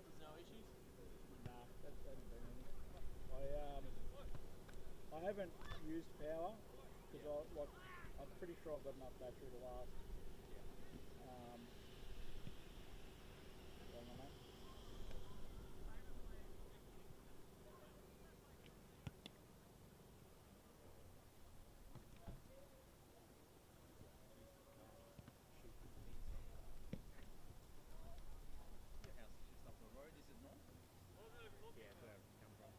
There's no issues? Nah, that hasn't been any. I haven't used power because I'm pretty sure I've got enough battery to last. Hang on, mate. Your house is just up the road, is it not? Yeah, where it come from.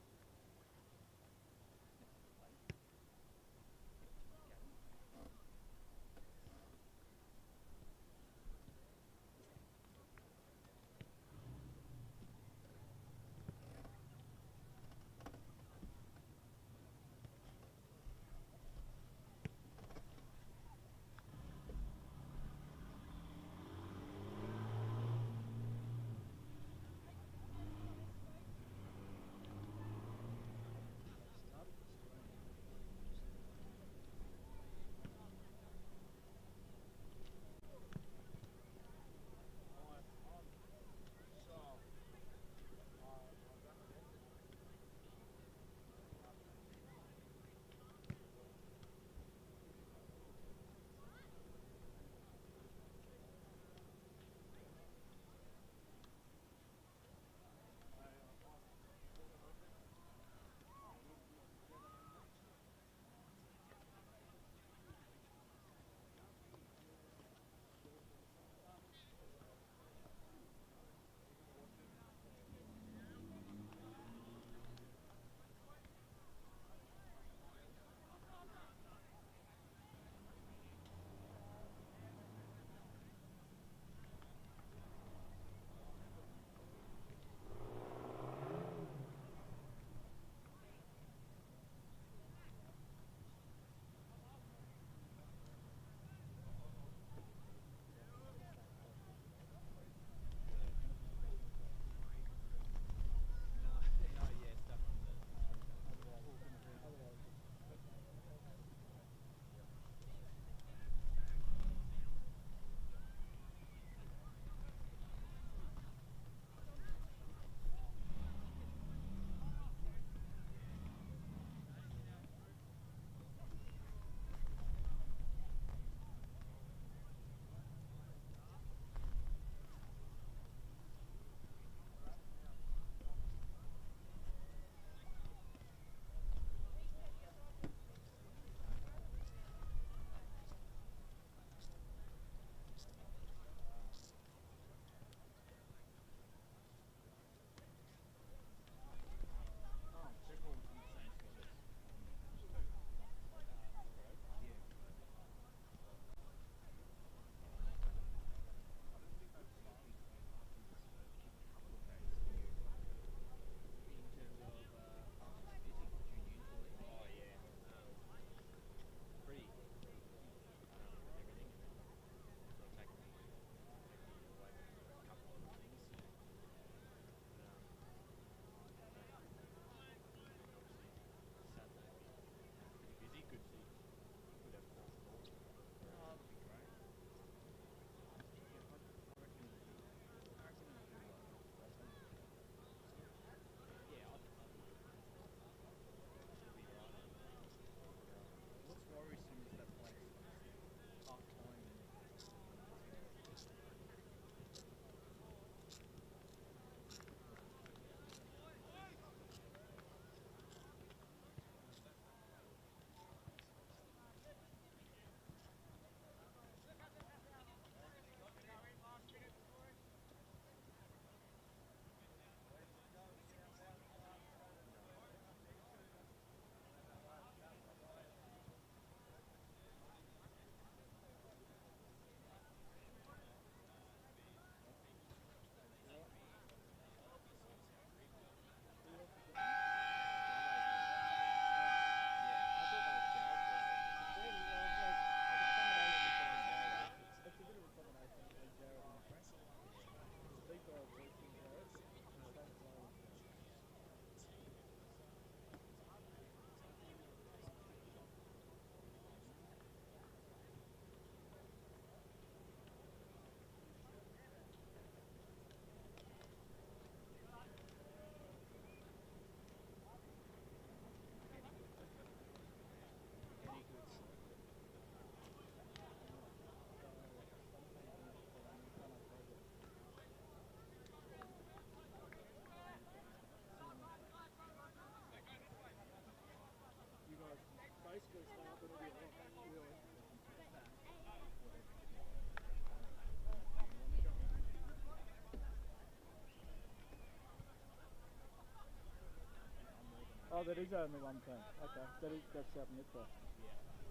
Oh, that is only one team. Okay, that's South Metro.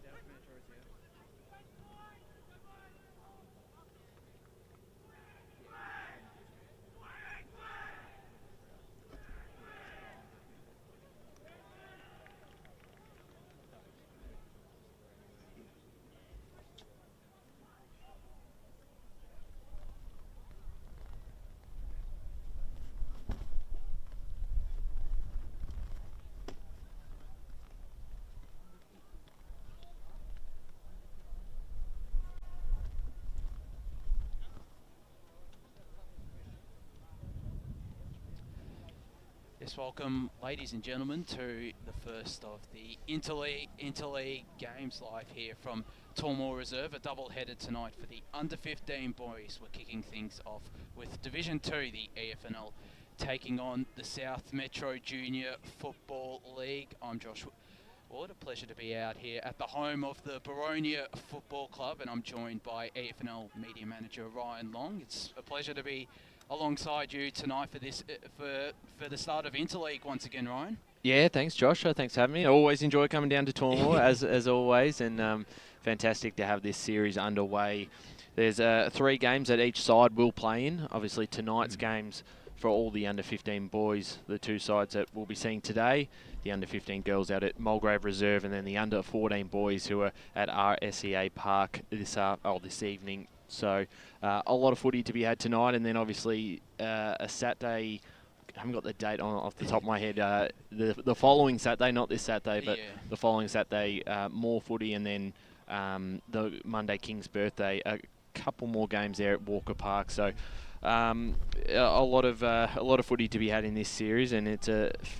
South Metro's here. Yes, welcome, ladies and gentlemen, to the first of the Interleague games live here from Tormore Reserve. A double-header tonight for the under-15 boys. We're kicking things off with Division 2, the EFNL, taking on the South Metro Junior Football League. I'm Josh. What a pleasure to be out here at the home of the Boronia Football Club, and I'm joined by EFNL Media Manager Ryan Long. It's a pleasure to be alongside you tonight for this for the start of Interleague once again, Ryan. Yeah, thanks, Josh. Thanks for having me. I always enjoy coming down to Tormore, as always, and fantastic to have this series underway. There's 3 games that each side will play in. Obviously, tonight's games for all the under-15 boys, the 2 sides that we'll be seeing today, the under-15 girls out at Mulgrave Reserve, and then the under-14 boys who are at RSEA Park this evening. So a lot of footy to be had tonight, and then obviously a Saturday. I haven't got the date off the top of my head. The following Saturday, not this Saturday, but the following Saturday, more footy, and then the Monday King's birthday. A couple more games there at Walker Park. So a lot of footy to be had in this series, and it's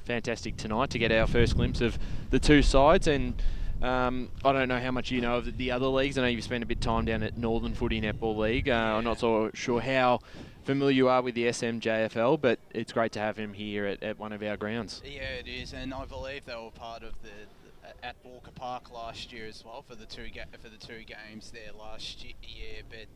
fantastic tonight to get our first glimpse of the 2 sides. And I don't know how much you know of the other leagues. I know you've spent a bit of time down at Northern Footy Netball League. I'm not so sure how familiar you are with the SMJFL, but it's great to have him here at one of our grounds. Yeah, it is, and I believe they were part of the at Walker Park last year as well for the two games there last year. But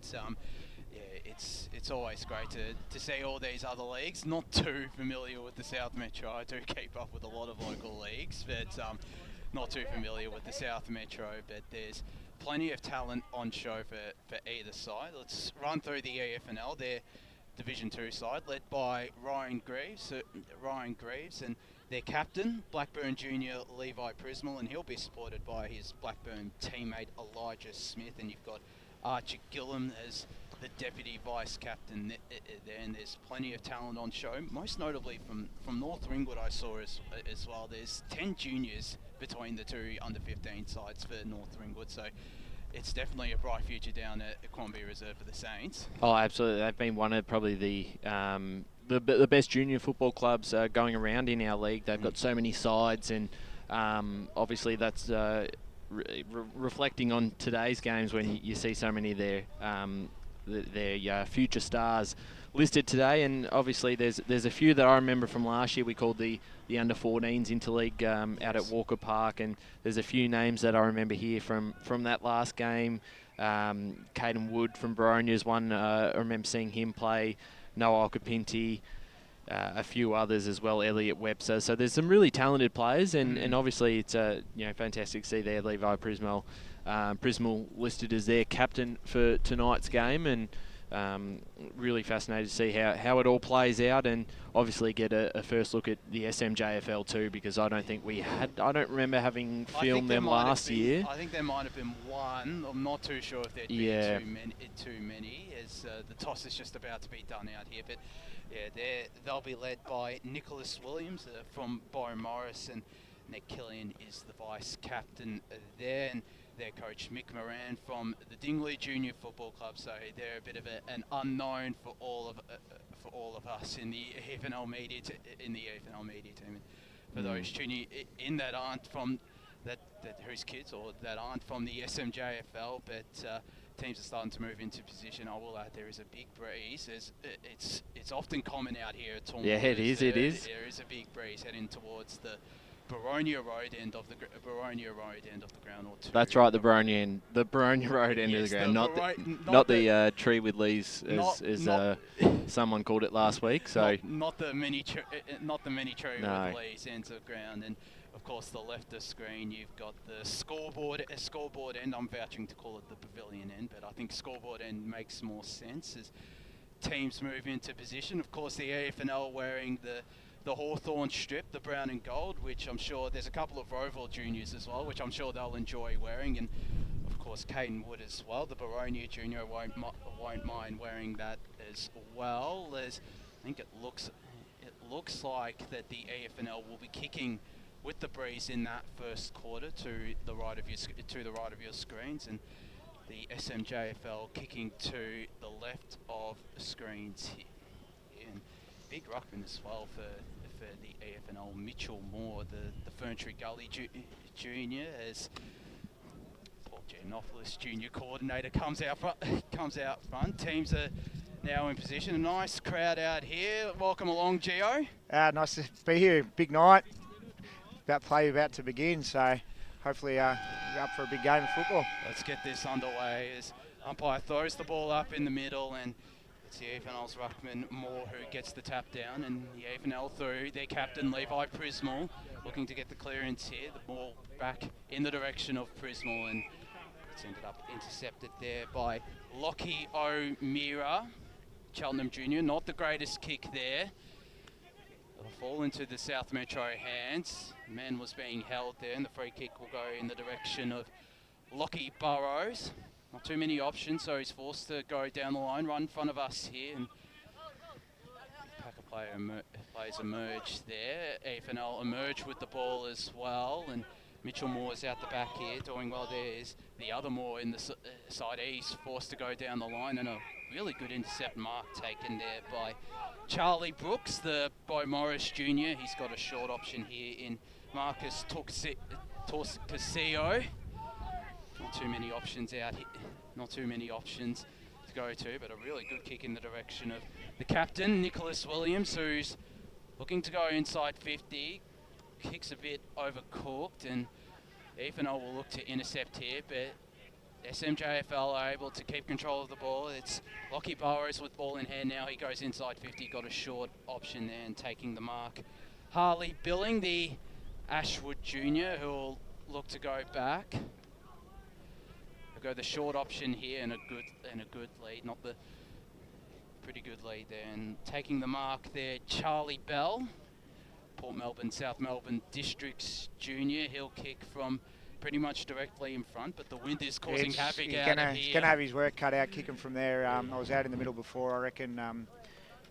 yeah, it's always great to see all these other leagues. Not too familiar with the South Metro. I do keep up with a lot of local leagues, but not too familiar with the South Metro. But there's plenty of talent on show for either side. Let's run through the EFNL. Their Division 2 side, led by Ryan Greaves, and their captain, Blackburn junior Levi Prismal, and he'll be supported by his Blackburn teammate Elijah Smith. And you've got Archie Gillam as the deputy vice captain there, and there's plenty of talent on show, most notably from North Ringwood. I saw as well. There's 10 juniors between the 2 under-15 sides for North Ringwood, so it's definitely a bright future down at Quambie Reserve for the Saints. Oh, absolutely. They've been one of probably the best junior football clubs going around in our league. They've got so many sides, and obviously that's reflecting on today's games when you see so many of their future stars listed today. And obviously there's a few that I remember from last year. We called the under-14s Interleague out at Walker Park, and there's a few names that I remember here from that last game. Caden Wood from Boronia's one. I remember seeing him play. Noah Okapinti, a few others as well, Elliot Webster. So there's some really talented players, and obviously it's fantastic to see there Levi Prismal listed as their captain for tonight's game, and really fascinated to see how it all plays out, and obviously get a first look at the SMJFL too, because I don't remember having filmed them last year. I think there might have been one. I'm not too sure if there'd been too many, as the toss is just about to be done out here. But yeah, they'll be led by Nicholas Williams from Morris, and Nick Killian is the vice captain there, and their coach Mick Moran from the Dingley Junior Football Club. So they're a bit of an unknown for all of us in the EFNL media team. And for those tuning in that aren't from whose kids or that aren't from the SMJFL, but teams are starting to move into position. I will add there is a big breeze. It's often common out here at Tormore. Yeah, it is. There is a big breeze heading towards the Boronia Road end of the ground, or 2. That's right, the Boronia Road end of the ground, not the tree with leaves, as someone called it last week. So not the mini tree No. with leaves ends of ground, and of course the left of screen you've got the scoreboard end. I'm vouching to call it the pavilion end, but I think scoreboard end makes more sense as teams move into position. Of course, the EFNL wearing the Hawthorn strip, the brown and gold, which I'm sure there's a couple of Roval juniors as well, which I'm sure they'll enjoy wearing, and of course Caden Wood as well. The Boronia junior won't mind wearing that as well. I think it looks like that the EFNL will be kicking with the breeze in that first quarter to the right of your screens, and the SMJFL kicking to the left of screens here. And big ruckman as well for the EFNL, Mitchell Moore, the Ferntree Gully junior, as Paul Giannopoulos, junior coordinator, comes out front. Teams are now in position. A nice crowd out here. Welcome along, Gio. Nice to be here. Big night. Play about to begin, so hopefully we're up for a big game of football. Let's get this underway as umpire throws the ball up in the middle, and it's the EFNL's ruckman Moore who gets the tap down, and the EFNL through their captain Levi Prismal looking to get the clearance here. The ball back in the direction of Prismal, and it's ended up intercepted there by Lockie O'Meara, Cheltenham junior. Not the greatest kick there. It'll fall into the South Metro hands. Man was being held there, and the free kick will go in the direction of Lockie Burrows. Not too many options, so he's forced to go down the line, right in front of us here. And Packer players emerge there. EFNL emerge with the ball as well, and Mitchell Moore's out the back here, doing well. There's the other Moore in the side. He's forced to go down the line, and a really good intercept mark taken there by Charlie Brooks, the Bo Morris junior. He's got a short option here in Marcus Torcasio. Not too many options out here. Not too many options to go to, but a really good kick in the direction of the captain, Nicholas Williams, who's looking to go inside 50. Kicks a bit overcooked, and EFNL will look to intercept here, but SMJFL are able to keep control of the ball. It's Lockie Burrows with ball in hand now. He goes inside 50, got a short option there and taking the mark. Harley Billing, the Ashwood junior, who will look to go back. They'll go the short option here and a good lead, not the pretty good lead there. And taking the mark there, Charlie Bell, Port Melbourne, South Melbourne Districts junior. He'll kick from pretty much directly in front, but the wind is causing havoc out of here. He's going to have his work cut out kicking from there. I was out in the middle before. I reckon,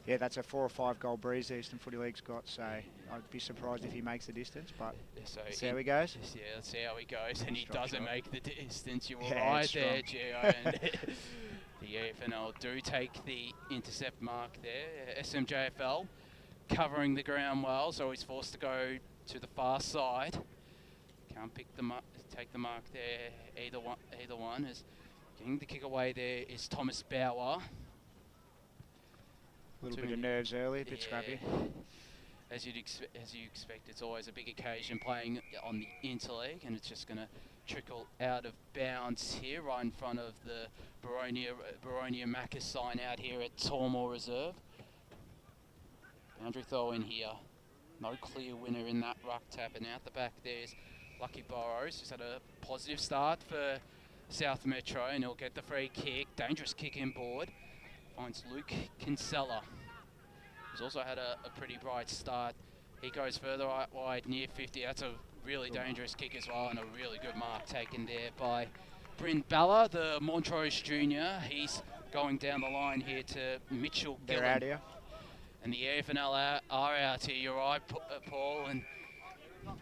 yeah, that's a 4 or 5 goal breeze the Eastern Footy League's got, so I'd be surprised if he makes the distance, but let's see how he goes. Yeah, let's see how he goes, and he doesn't make the distance. You were Yeah, right there, Gio. And the EFNL do take the intercept mark there. SMJFL covering the ground well, so he's forced to go to the far side. Can't take the mark there. Either one is getting the kick away. There is Thomas Bauer. A little bit of nerves early, a bit scrappy. As you expect, it's always a big occasion playing on the Interleague, and it's just going to trickle out of bounds here, right in front of the Boronia Macca's sign out here at Tormore Reserve. Boundary throw in here. No clear winner in that ruck tap, and out the back there's Lucky Burrows, who's had a positive start for South Metro, and he'll get the free kick. Dangerous kick inboard. Finds Luke Kinsella, who's also had a pretty bright start. He goes further out wide, near 50. That's a really dangerous kick as well, and a really good mark taken there by Bryn Balla, the Montrose junior. He's going down the line here to Mitchell Gillen. They're out here. And the EFNL are out here, you're right, Paul, and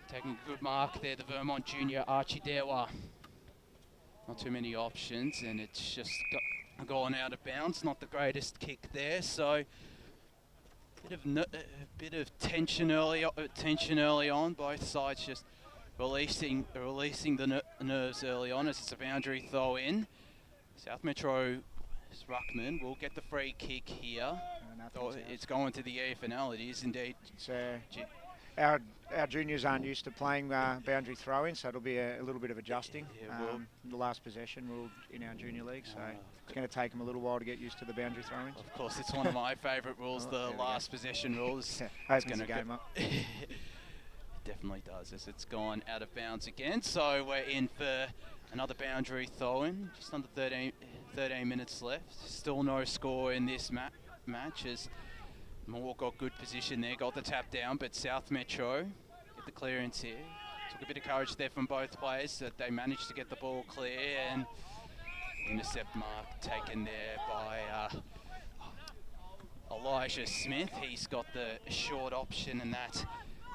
taking a good mark there, the Vermont junior Archie Dewa. Not too many options, and it's just gone out of bounds. Not the greatest kick there, so a bit of tension early on. Both sides just releasing the nerves early on as it's a boundary throw in. South Metro ruckman will get the free kick here. It's going to the EFNL. It is indeed. our juniors aren't used to playing boundary throw-in, so it'll be a little bit of adjusting. The last possession rule in our junior league, so it's going to take them a little while to get used to the boundary throw-ins. Of course, it's one of my favourite rules, the last possession rules. Opens the game up. Definitely does, as it's gone out of bounds again. So we're in for another boundary throw-in, just under 13 minutes left. Still no score in this match as Moore got good position there, got the tap down, but South Metro get the clearance here. Took a bit of courage there from both players that they managed to get the ball clear, and intercept mark taken there by Elijah Smith. He's got the short option, and that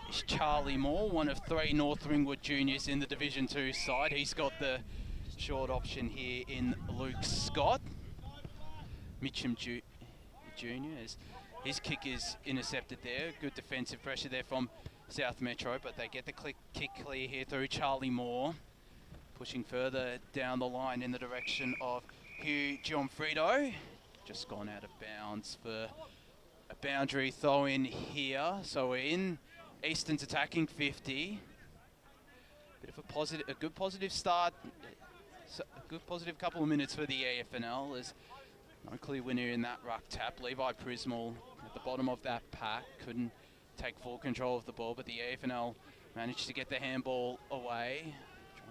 is Charlie Moore, one of 3 North Ringwood juniors in the Division 2 side. He's got the short option here in Luke Scott. Mitcham Junior, his kick is intercepted there. Good defensive pressure there from South Metro, but they get the kick clear here through Charlie Moore. Pushing further down the line in the direction of Hugh Gianfrido. Just gone out of bounds for a boundary throw-in here. So we're in Eastern's attacking 50. Bit of a good positive start. A good positive couple of minutes for the EFNL. There's no clear winner in that ruck tap. Levi Prismal at the bottom of that pack couldn't take full control of the ball, but the EFNL managed to get the handball away.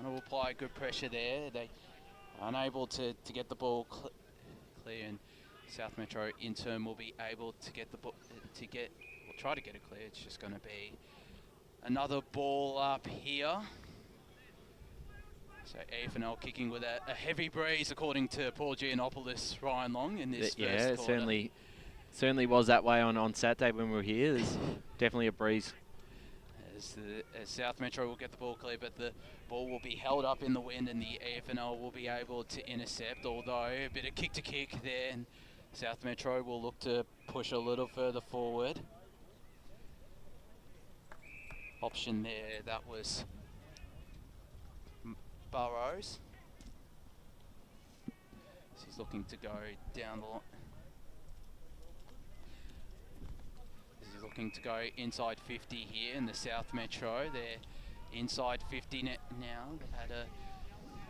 Trying to apply good pressure there. They are unable to get the ball clear, and South Metro in turn will be able to get the ball try to get it clear. It's just going to be another ball up here. So EFNL kicking with a heavy breeze, according to Paul Giannopoulos, Ryan Long, in this first quarter. It certainly was that way on Saturday when we were here. There's definitely a breeze. As South Metro will get the ball clear, but the ball will be held up in the wind, and the EFNL will be able to intercept, although a bit of kick-to-kick there, and South Metro will look to push a little further forward. Option there, that was Burrows. So he's looking to go down the line. He's looking to go inside 50 here in the South Metro. They're inside 50 now. They've had a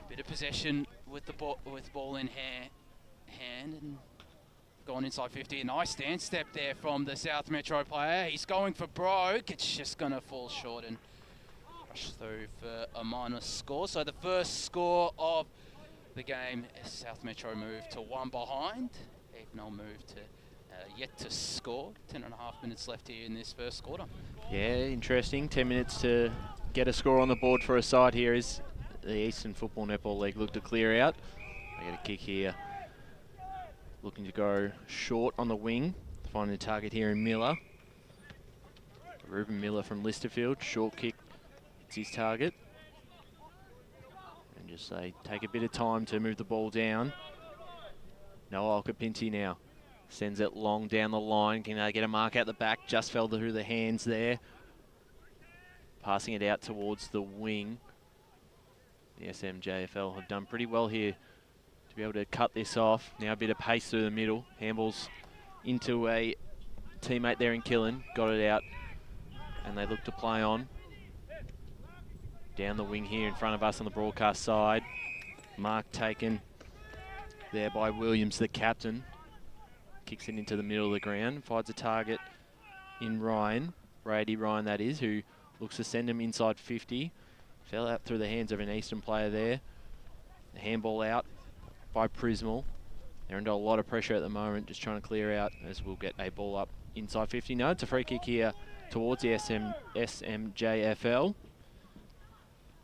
bit of possession with the ball in hand and gone inside 50. A nice stance step there from the South Metro player. He's going for broke. It's just going to fall short and rush through for a minus score. So the first score of the game, South Metro moved to 1 behind. EFNL moved to yet to score. 10.5 minutes left here in this first quarter. Yeah, interesting. 10 minutes to get a score on the board for a side here is the Eastern Football Netball League. Look to clear out. They get a kick here. Looking to go short on the wing. Finding a target here in Miller. Ruben Miller from Listerfield. Short kick. It's his target. And just take a bit of time to move the ball down. Noah Alcapinti now. Sends it long down the line. Can they get a mark out the back? Just fell through the hands there. Passing it out towards the wing. The SMJFL have done pretty well here to be able to cut this off. Now a bit of pace through the middle. Handballs into a teammate there in Killen. Got it out. And they look to play on. Down the wing here in front of us on the broadcast side. Mark taken there by Williams, the captain. Kicks it into the middle of the ground. Finds a target in Ryan. Brady Ryan, that is, who looks to send him inside 50. Fell out through the hands of an Eastern player there. The handball out by Prismal. They're under a lot of pressure at the moment, just trying to clear out as we'll get a ball up inside 50. No, it's a free kick here towards the SMJFL.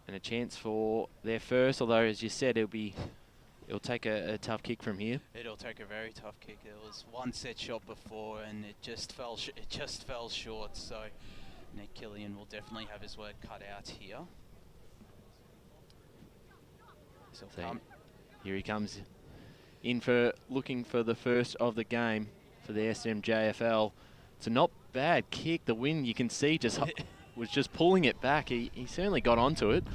And a chance for their first, although as you said, it'll take a tough kick from here. It'll take a very tough kick. There was one set shot before, and it just fell short. So Nick Killian will definitely have his work cut out here. So here he comes in for looking for the first of the game for the SMJFL. It's a not bad kick. The wind, you can see, was just pulling it back. He certainly got onto it.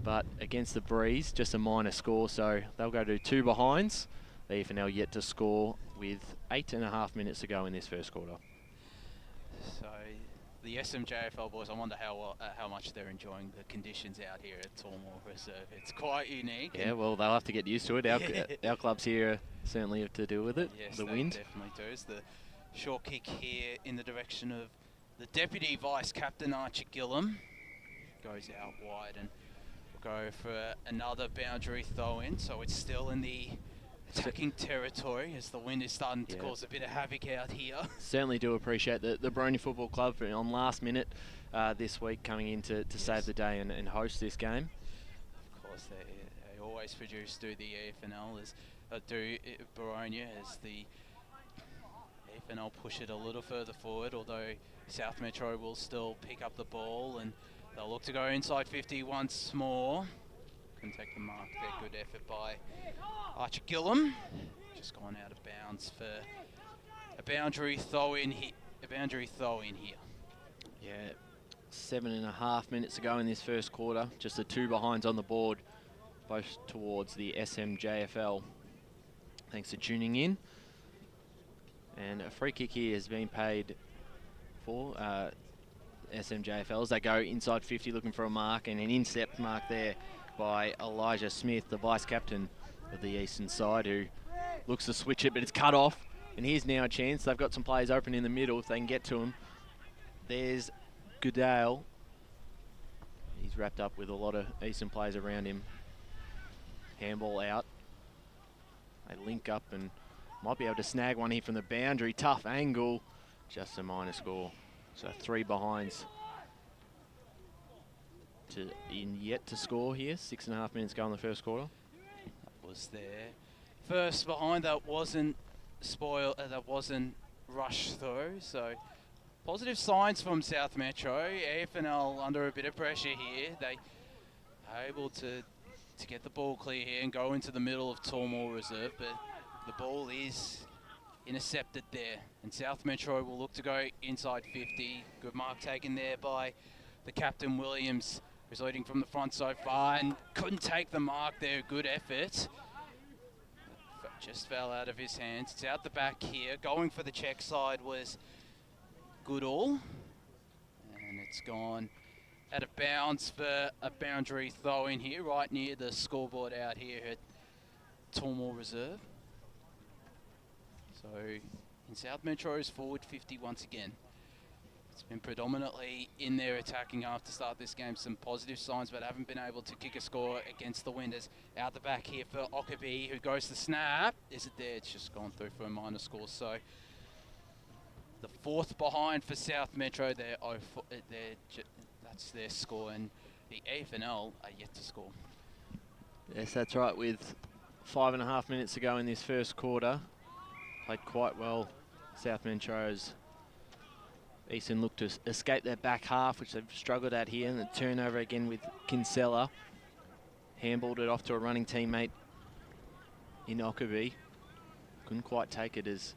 But against the breeze, just a minor score, so they'll go to 2 behinds. The EFNL yet to score with 8.5 minutes to go in this first quarter. So the SMJFL boys, I wonder how much they're enjoying the conditions out here at Tormore Reserve. It's quite unique. Yeah, well, they'll have to get used to it. Our clubs here certainly have to deal with it. Yes, the they wind. definitely do. It's the short kick here in the direction of the Deputy Vice Captain, Archie Gillum. Goes out wide and will go for another boundary throw-in. So it's still in the attacking territory as the wind is starting to cause a bit of havoc out here. Certainly do appreciate the Boronia Football Club on last minute this week coming in to save the day and host this game. Of course, they always do the EFNL as do Boronia as the EFNL push it a little further forward, although South Metro will still pick up the ball and they'll look to go inside 50 once more. Couldn't take the mark there. Good effort by Archie Gillum. Just gone out of bounds for a boundary throw in here. Yeah, 7.5 minutes to go in this first quarter. Just the two behinds on the board, both towards the SMJFL. Thanks for tuning in. And a free kick here has been paid for SMJFL as they go inside 50 looking for a mark, and an incept mark there by Elijah Smith, the vice captain of the eastern side, who looks to switch it, but it's cut off. And here's now a chance. They've got some players open in the middle if they can get to him. There's Goodale. He's wrapped up with a lot of eastern players around him. Handball out. They link up and might be able to snag one here from the boundary. Tough angle. Just a minor score. So 3 behinds yet to score here. 6.5 minutes go in the first quarter. That was their first behind. That wasn't rushed through. So positive signs from South Metro. EFNL under a bit of pressure here. They are able to get the ball clear here and go into the middle of Tormore Reserve, but the ball is intercepted there. And South Metro will look to go inside 50. Good mark taken there by the captain Williams, who's leading from the front so far and couldn't take the mark there. Good effort. Just fell out of his hands. It's out the back here. Going for the check side was Goodall. And it's gone out of bounds for a boundary throw in here, right near the scoreboard out here at Tormore Reserve. So in South Metro's forward 50 once again. It's been predominantly in their attacking half to start this game. Some positive signs, but haven't been able to kick a score against the Winders. Out the back here for Ockerby, who goes to snap. Is it there? It's just gone through for a minor score. So the 4th behind for South Metro. That's their score, and the EFNL are yet to score. Yes, that's right. With 5.5 minutes to go in this first quarter. Played quite well, South Metro's. Eastern looked to escape their back half, which they've struggled at here, and the turnover again with Kinsella. Handballed it off to a running teammate in Ockerby. Couldn't quite take it as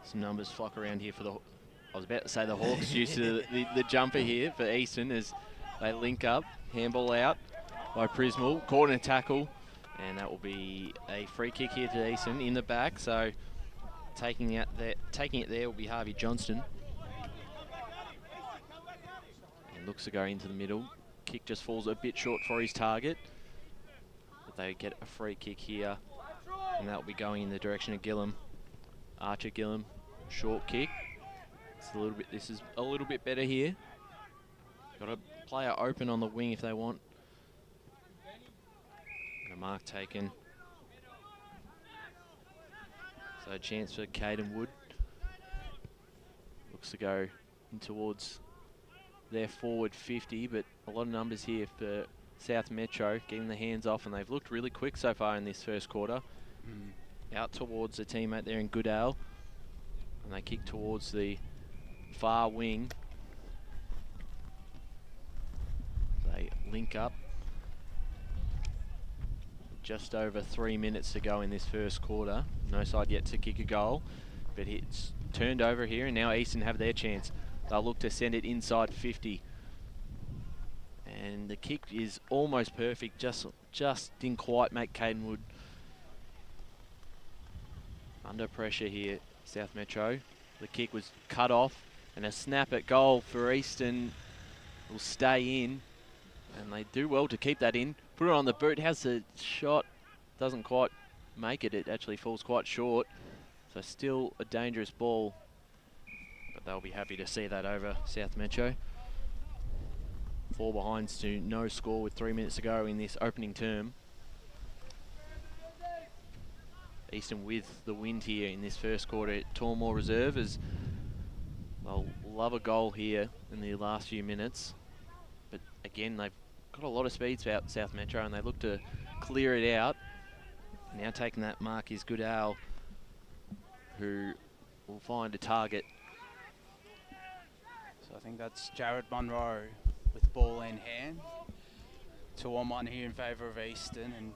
some numbers flock around here for the... I was about to say the Hawks used to the jumper here for Eastern as they link up. Handball out by Prismal. Caught in a tackle, and that will be a free kick here to Eastern in the back. So taking it there will be Harvey Johnston. And looks to go into the middle. Kick just falls a bit short for his target. But they get a free kick here, and that will be going in the direction of Gillum. Archer Gillum, short kick. This is a little bit better here. Got a player open on the wing if they want. And a mark taken. So a chance for Caden Wood. Looks to go in towards their forward 50, but a lot of numbers here for South Metro, getting the hands off, and they've looked really quick so far in this first quarter. Out towards the teammate there in Goodale. And they kick towards the far wing. They link up. Just over 3 minutes to go in this first quarter. No side yet to kick a goal, but it's turned over here, and now Eastern have their chance. They'll look to send it inside 50. And the kick is almost perfect, just didn't quite make Caden Wood. Under pressure here, South Metro. The kick was cut off, And a snap at goal for Eastern will stay in. And they do well to keep that in. Put it on the boot. Has the shot. Doesn't quite make it. It actually falls quite short. So still a dangerous ball. But they'll be happy to see that over South Metro. 4 behinds to no score with 3 minutes to go in this opening term. Eastern with the wind here in this first quarter at Tormore Reserve, as they'll love a goal here in the last few minutes. But again, they've got a lot of speed throughout South Metro and they look to clear it out. Now taking that mark is Goodale, who will find a target. So I think that's Jared Munro with ball in hand. 2-on-1 here in favour of Eastern, and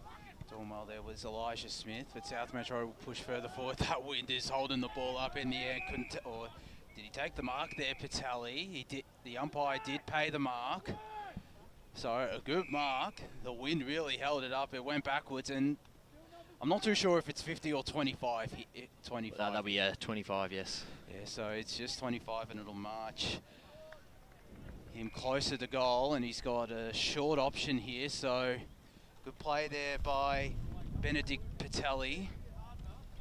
doing well there was Elijah Smith, but South Metro will push further forward. That wind is holding the ball up in the air. Or did he take the mark there, Patelli? He did. The umpire did pay the mark. So a good mark. The wind really held it up. It went backwards, and I'm not too sure if it's 50 or 25. 25. That'll be 25, yes. Yeah, so it's just 25 and it'll march him closer to goal, and he's got a short option here, so good play there by Benedict Patelli.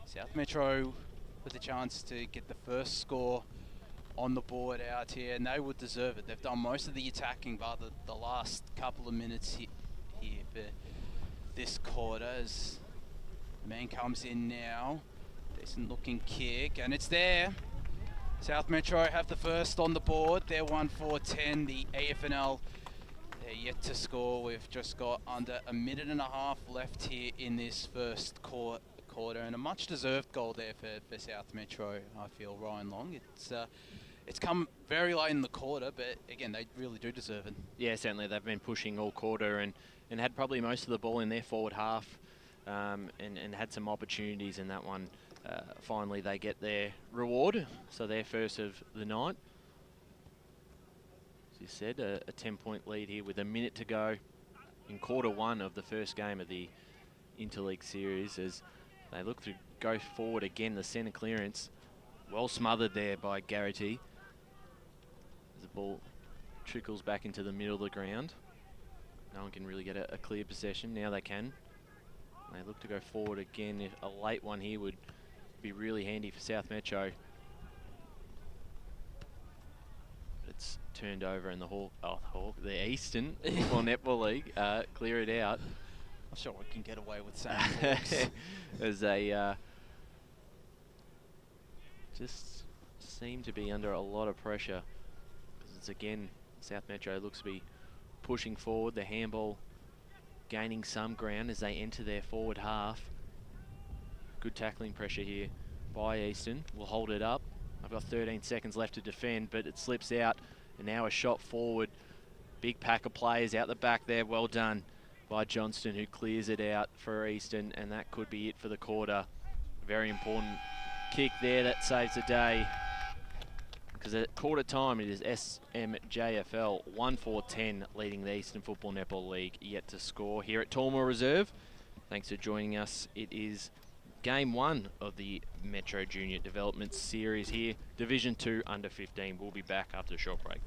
South Metro with a chance to get the first score on the board out here, and they would deserve it. They've done most of the attacking by the last couple of minutes here for this quarter, as the man comes in now. Decent looking kick, and it's there. South Metro have the first on the board. They're 1-4-10. The EFNL, they're yet to score. We've just got under a minute and a half left here in this first quarter, and a much-deserved goal there for South Metro, I feel, Ryan Long. It's come very late in the quarter, but again, they really do deserve it. Yeah, certainly. They've been pushing all quarter and had probably most of the ball in their forward half, and had some opportunities in that one. Finally, they get their reward, so they're first of the night. As you said, a 10-point lead here with a minute to go in quarter one of the first game of the Interleague series, as they look to go forward again. The centre clearance, well smothered there by Garrity. The ball trickles back into the middle of the ground. No one can really get a clear possession. Now they can. They look to go forward again. If a late one here would be really handy for South Metro. It's turned over, and the Eastern Football Netball League clear it out. I'm sure we can get away with saying Hawks. As they just seem to be under a lot of pressure, because it's again South Metro looks to be pushing forward. The handball gaining some ground as they enter their forward half. Good tackling pressure here by Eastern. Will hold it up. I've got 13 seconds left to defend, but it slips out, and now a shot forward. Big pack of players out the back there. Well done by Johnston, who clears it out for Eastern, and that could be it for the quarter. Very important kick there that saves the day, because at quarter time it is SMJFL 1-4-10 leading the Eastern Football Netball League, yet to score here at Tormore Reserve. Thanks for joining us. It is Game 1 of the Metro Junior Development Series here, Division 2 under 15. We'll be back after a short break.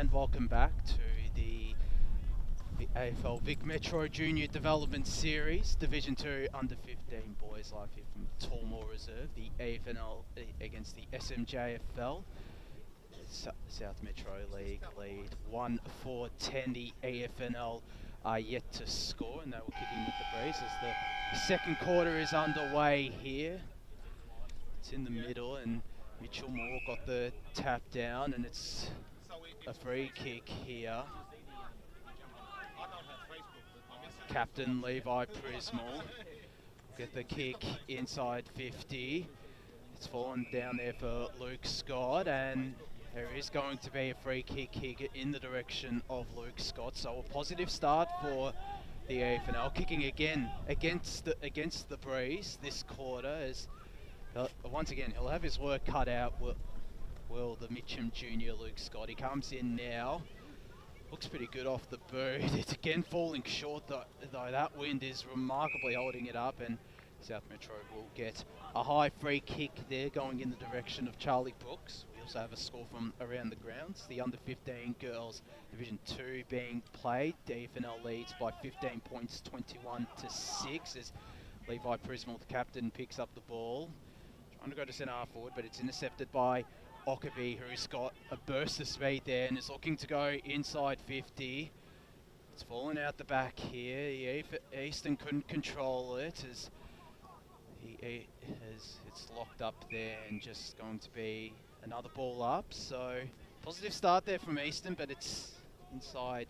and welcome back to the AFL Vic Metro Junior Development Series, Division 2 Under 15 boys live here from Tormore Reserve, the AFNL against the SMJFL. South Metro League lead 1-4-10. The AFNL are yet to score, and they were kicking with the breeze as the second quarter is underway here. It's in the middle, and Mitcham got the tap down, and it's a free kick here. Captain Levi Prismal get the kick inside 50. It's fallen down there for Luke Scott, and there is going to be a free kick here in the direction of Luke Scott. So a positive start for the AFNL, kicking again against the breeze this quarter. As once again, he'll have his work cut out. Will the Mitcham junior Luke Scott? He comes in now. Looks pretty good off the boot. It's again falling short though. That wind is remarkably holding it up, and South Metro will get a high free kick there going in the direction of Charlie Brooks. We also have a score from around the grounds. The under 15 girls Division 2 being played. DFNL leads by 15 points, 21-6 as Levi Prismal, the captain, picks up the ball. Trying to go to centre half forward, but it's intercepted by Ockerby, who's got a burst of speed there and is looking to go inside 50. It's fallen out the back here. Easton couldn't control it as it's locked up there, and just going to be another ball up. So positive start there from Easton, but it's inside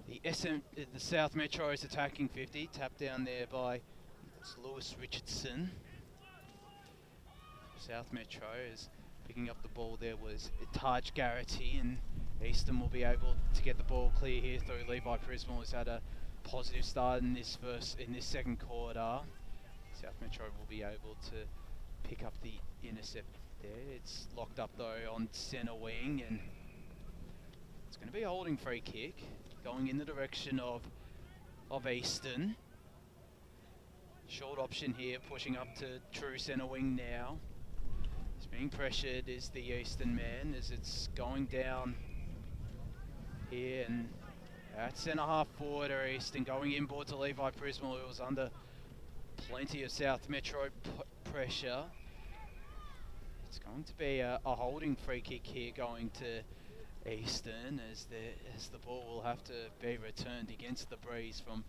the South Metro is attacking 50. Tap down there by Lewis Richardson. South Metro is picking up the ball. There was Taj Garrity, and Easton will be able to get the ball clear here through Levi Prismal, who's had a positive start in this second quarter. South Metro will be able to pick up the intercept there. It's locked up though on centre wing, and it's going to be a holding free kick going in the direction of Easton. Short option here, pushing up to true centre wing now. It's being pressured is the Eastern man as it's going down here, and at centre half forward are Eastern, going inboard to Levi Prismal, who was under plenty of South Metro pressure. It's going to be a holding free kick here going to Eastern as the ball will have to be returned against the breeze from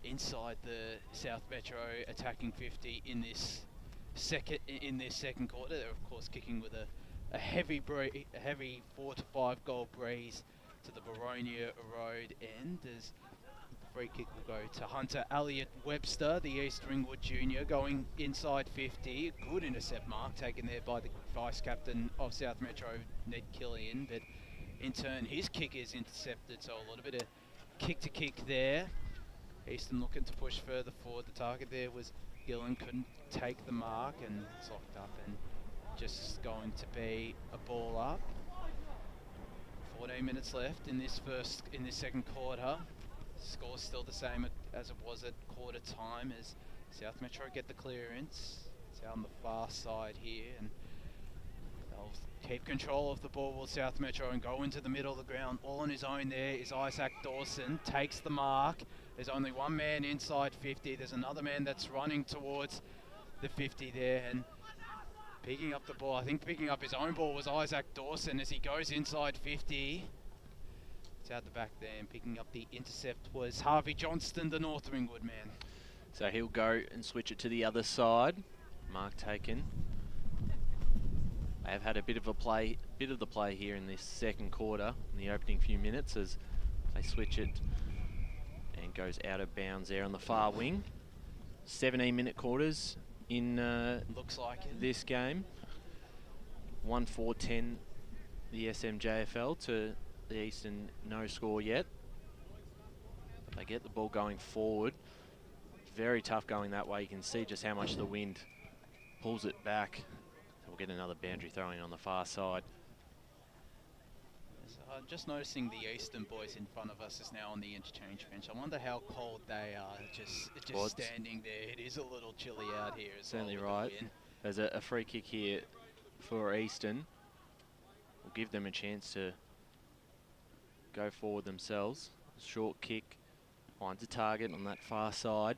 inside the South Metro attacking 50 in this second quarter. They're of course kicking with a heavy 4 to 5 goal breeze to the Boronia Road end, as the free kick will go to Hunter Elliott Webster, the East Ringwood junior, going inside 50. A good intercept mark taken there by the vice captain of South Metro, Ned Killian, but in turn his kick is intercepted, so a little bit of kick to kick there. Easton looking to push further forward. The target there was Gillen, couldn't take the mark, and it's locked up, and just going to be a ball up. 14 minutes left in this second quarter. Score's still the same as it was at quarter time, as South Metro get the clearance. It's out on the far side here, and they'll keep control of the ball with South Metro and go into the middle of the ground. All on his own there is Isaac Dawson, takes the mark. There's only one man inside 50. There's another man that's running towards the 50 there, and picking up the ball, I think picking up his own ball, was Isaac Dawson as he goes inside 50. It's out the back there, and picking up the intercept was Harvey Johnston, the North Ringwood man. So he'll go and switch it to the other side. Mark taken. They have had a bit of the play here in this second quarter, in the opening few minutes, as they switch it and goes out of bounds there on the far wing. 17-minute quarters in looks like it. This game. 1-4-10 the SMJFL to the Eastern, no score yet. But they get the ball going forward. Very tough going that way. You can see just how much the wind pulls it back. We'll get another boundary throwing on the far side. Just noticing the Eastern boys in front of us is now on the interchange bench. I wonder how cold they are just standing there. It is a little chilly out here as Certainly well. Right. There's a free kick here for Eastern. We'll give them a chance to go forward themselves. Short kick, finds a target on that far side.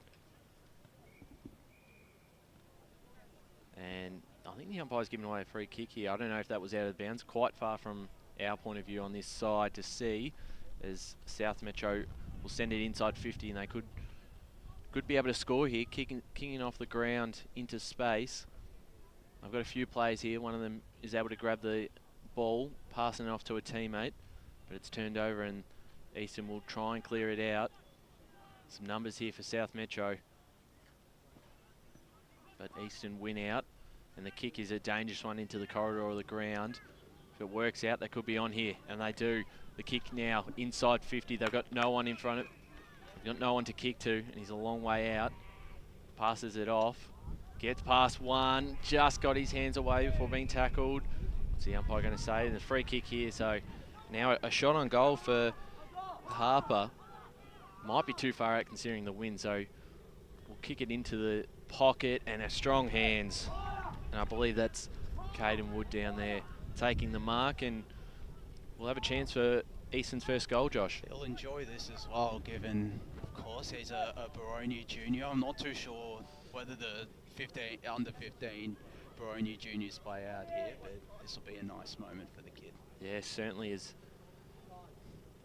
And I think the umpire's given away a free kick here. I don't know if that was out of bounds. Quite far from our point of view on this side to see, as South Metro will send it inside 50, and they could be able to score here, kicking off the ground into space. I've got a few players here. One of them is able to grab the ball, passing it off to a teammate, but it's turned over and Eastern will try and clear it out. Some numbers here for South Metro, but Eastern win out, and the kick is a dangerous one into the corridor of the ground. If it works out, they could be on here, and they do. The kick now inside 50. They've got no one in front of. They've got no one to kick to, and he's a long way out. Passes it off. Gets past one. Just got his hands away before being tackled. What's the umpire going to say? There's a free kick here, so now a shot on goal for Harper. Might be too far out considering the wind, so we'll kick it into the pocket, and a strong hands. And I believe that's Caden Wood down there taking the mark, and we'll have a chance for Eastern's first goal, Josh. He'll enjoy this as well, given, of course, he's a Boronia junior. I'm not too sure whether the under 15 Boronia juniors play out here, but this will be a nice moment for the kid. Yeah, certainly is.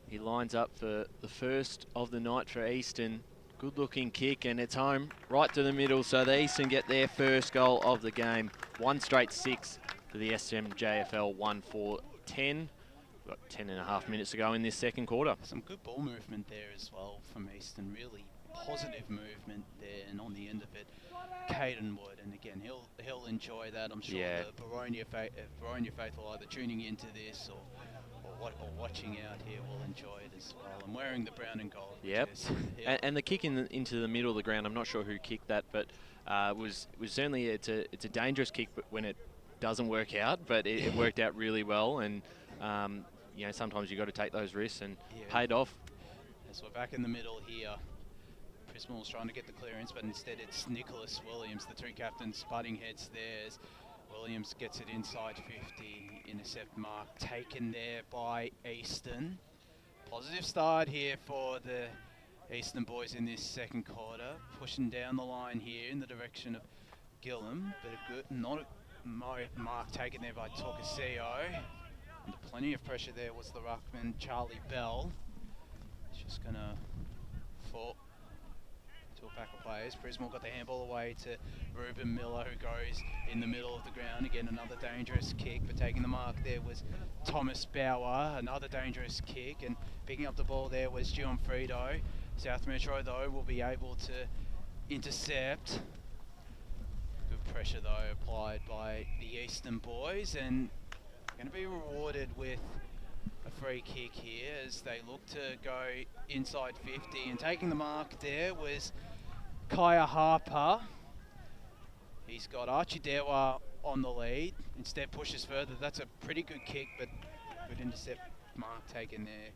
He lines up for the first of the night for Eastern. Good looking kick, and it's home right to the middle, so the Eastern get their first goal of the game. 1 straight 6 for the SMJFL 1-4-10. We've got 10.5 minutes to go in this second quarter. Some good ball movement there as well from Eastern. Really positive movement there, and on the end of it, Caden Wood. And again, he'll enjoy that. I'm sure the Boronia faithful either tuning into this or watching out here will enjoy it as well. I'm wearing the brown and gold. Yep. And the kick into the middle of the ground, I'm not sure who kicked that, but was certainly it's a dangerous kick, but when it doesn't work out, but it worked out really well. And you know, sometimes you've got to take those risks, and paid off. So we're back in the middle here. Prismal's trying to get the clearance, but instead it's Nicholas Williams, the two captains, butting heads there. Williams gets it inside 50, intercept mark taken there by Eastern. Positive start here for the Eastern boys in this second quarter, pushing down the line here in the direction of Gillum, but a good, not a mark taken there by Tokasio. Under plenty of pressure there was the ruckman Charlie Bell. It's just gonna fall to a pack of players. Prismal got the handball away to Ruben Miller, who goes in the middle of the ground. Again, another dangerous kick, but taking the mark there was Thomas Bauer. Another dangerous kick, and picking up the ball there was Gianfrido. South Metro, though, will be able to intercept. Good pressure, though, applied by the Eastern boys, and going to be rewarded with a free kick here as they look to go inside 50. And taking the mark there was Kaya Harper. He's got Archie Dewa on the lead. Instead pushes further. That's a pretty good kick, but good intercept mark taken there.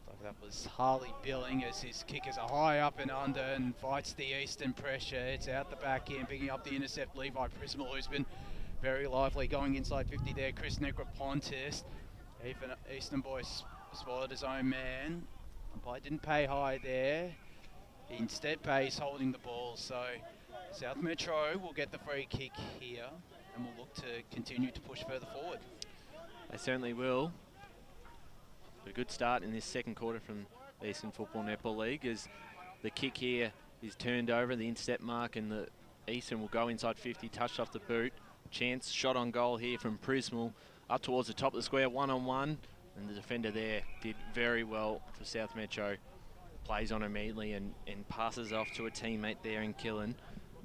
Looked like that was Harley Billing, as his kickers are high up and under and fights the Eastern pressure. It's out the back end, picking up the intercept. Levi Prismal, who's been very lively going inside 50 there. Chris Negropontis. Even Eastern boys spotted his own man. Umpire didn't pay high there. He instead pays holding the ball. So South Metro will get the free kick here, and will look to continue to push further forward. They certainly will. A good start in this second quarter from the Eastern Football Netball League, as the kick here is turned over, the intercept mark, and the Eastern will go inside 50, touched off the boot. Chance shot on goal here from Prismal, up towards the top of the square, one-on-one, and the defender there did very well for South Metro. Plays on immediately and passes off to a teammate there in Killen,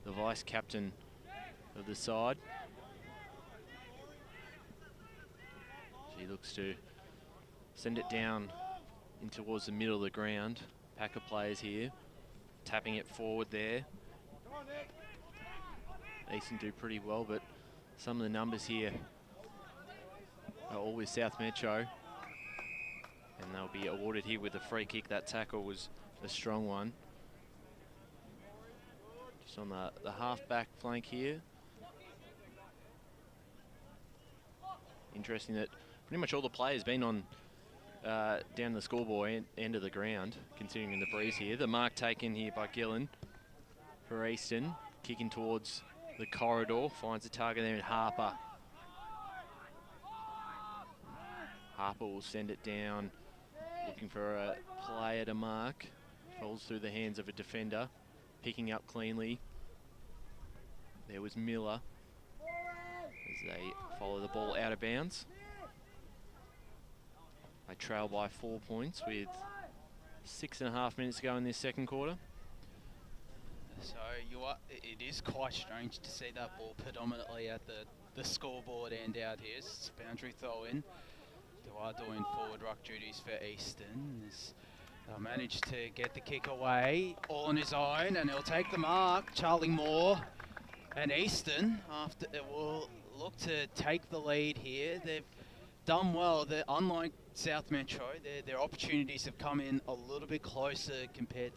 the vice-captain of the side. She looks to send it down in towards the middle of the ground. Pack of players here, tapping it forward there. Eastern do pretty well, but some of the numbers here are all with South Metro, and they'll be awarded here with a free kick. That tackle was a strong one. Just on the half-back flank here. Interesting that pretty much all the players been on down the scoreboard end of the ground, considering the breeze here. The mark taken here by Gillen for Eastern, kicking towards the corridor, finds the target there in Harper. Harper will send it down, looking for a player to mark. Falls through the hands of a defender, picking up cleanly. There was Miller as they follow the ball out of bounds. They trail by 4 points with 6.5 minutes to go in this second quarter. So it is quite strange to see that ball predominantly at the scoreboard end out here. It's boundary throw in. They are doing forward ruck duties for Eastern. They'll manage to get the kick away all on his own, and he'll take the mark. Charlie Moore and Eastern will look to take the lead here. They've done well. Unlike South Metro, their opportunities have come in a little bit closer compared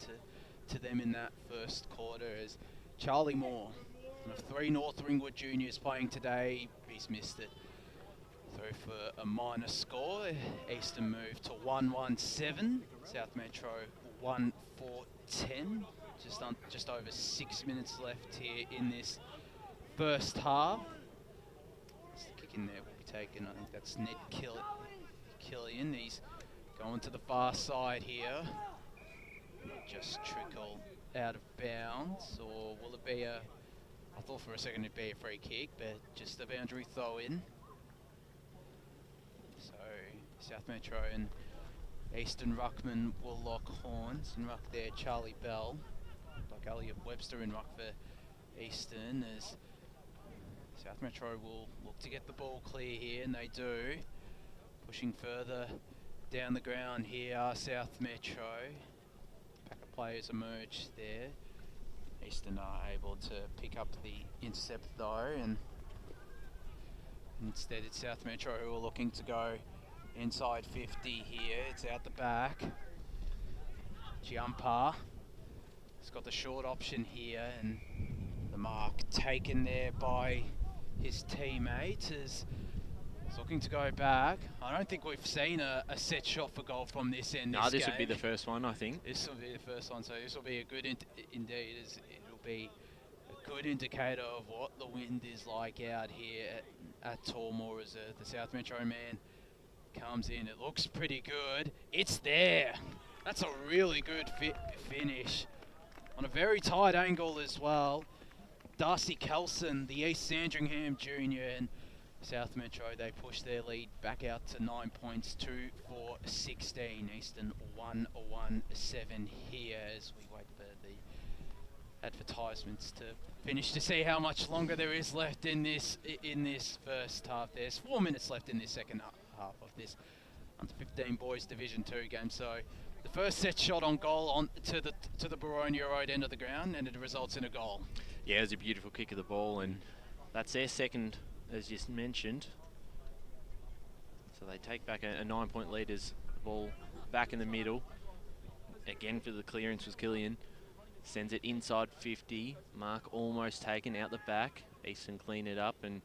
to them in that first quarter, as Charlie Moore, one of 3 North Ringwood juniors playing today, he's missed it. Through for a minor score. Eastern moved to 1-1-7. South Metro 1-4-10. Just over 6 minutes left here in this first half. The kick in there will be taken. I think that's Ned Killian. He's going to the far side here. Just trickle out of bounds, or will it be a? I thought for a second it'd be a free kick, but just a boundary throw in. So South Metro and Eastern ruckman will lock horns and ruck there. Charlie Bell, like Elliot Webster in ruck for Eastern, as South Metro will look to get the ball clear here, and they do. Pushing further down the ground here are South Metro. Pack of players emerge there. Eastern are able to pick up the intercept though, and instead it's South Metro who are looking to go inside 50 here. It's out the back. Jumper has got the short option here, and the mark taken there by his teammate as he's looking to go back. I don't think we've seen a set shot for goal from this end. No, this would be the first one, I think. This will be the first one, so this will be a good indeed. It'll be a good indicator of what the wind is like out here at Tormore as the South Metro man comes in. It looks pretty good. It's there. That's a really good finish on a very tight angle as well. Darcy Kelson, the East Sandringham junior, and South Metro, they push their lead back out to 9 points, 2-4-16. Eastern 1-1-7 here as we wait for the advertisements to finish to see how much longer there is left in this first half. There's 4 minutes left in this second half of this under 15 boys Division 2 game. So the first set shot on goal to the Boronia Road end of the ground, and it results in a goal. Yeah, it was a beautiful kick of the ball, and that's their second, as just mentioned. So they take back a 9-point lead as the ball back in the middle. Again for the clearance was Killian. Sends it inside 50. Mark almost taken out the back. Eastern clean it up and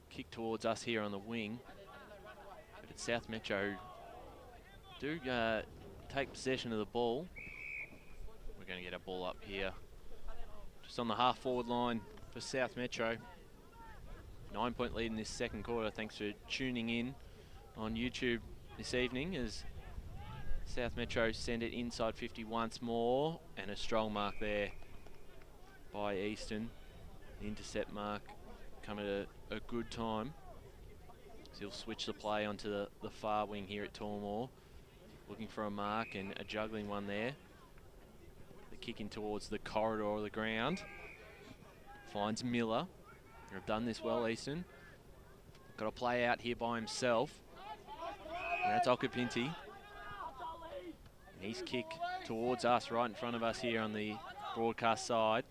kick towards us here on the wing. But it's South Metro do take possession of the ball. We're going to get a ball up here. Just on the half-forward line for South Metro. 9-point lead in this second quarter. Thanks for tuning in on YouTube this evening as South Metro send it inside 50 once more, and a strong mark there by Eastern. The intercept mark come at a good time. So he'll switch the play onto the far wing here at Tormore. Looking for a mark and a juggling one there. The kick in towards the corridor of the ground. Finds Miller. They've done this well, Eastern. Got a play out here by himself. And that's Okapinti. And his kick towards us, right in front of us here on the broadcast side.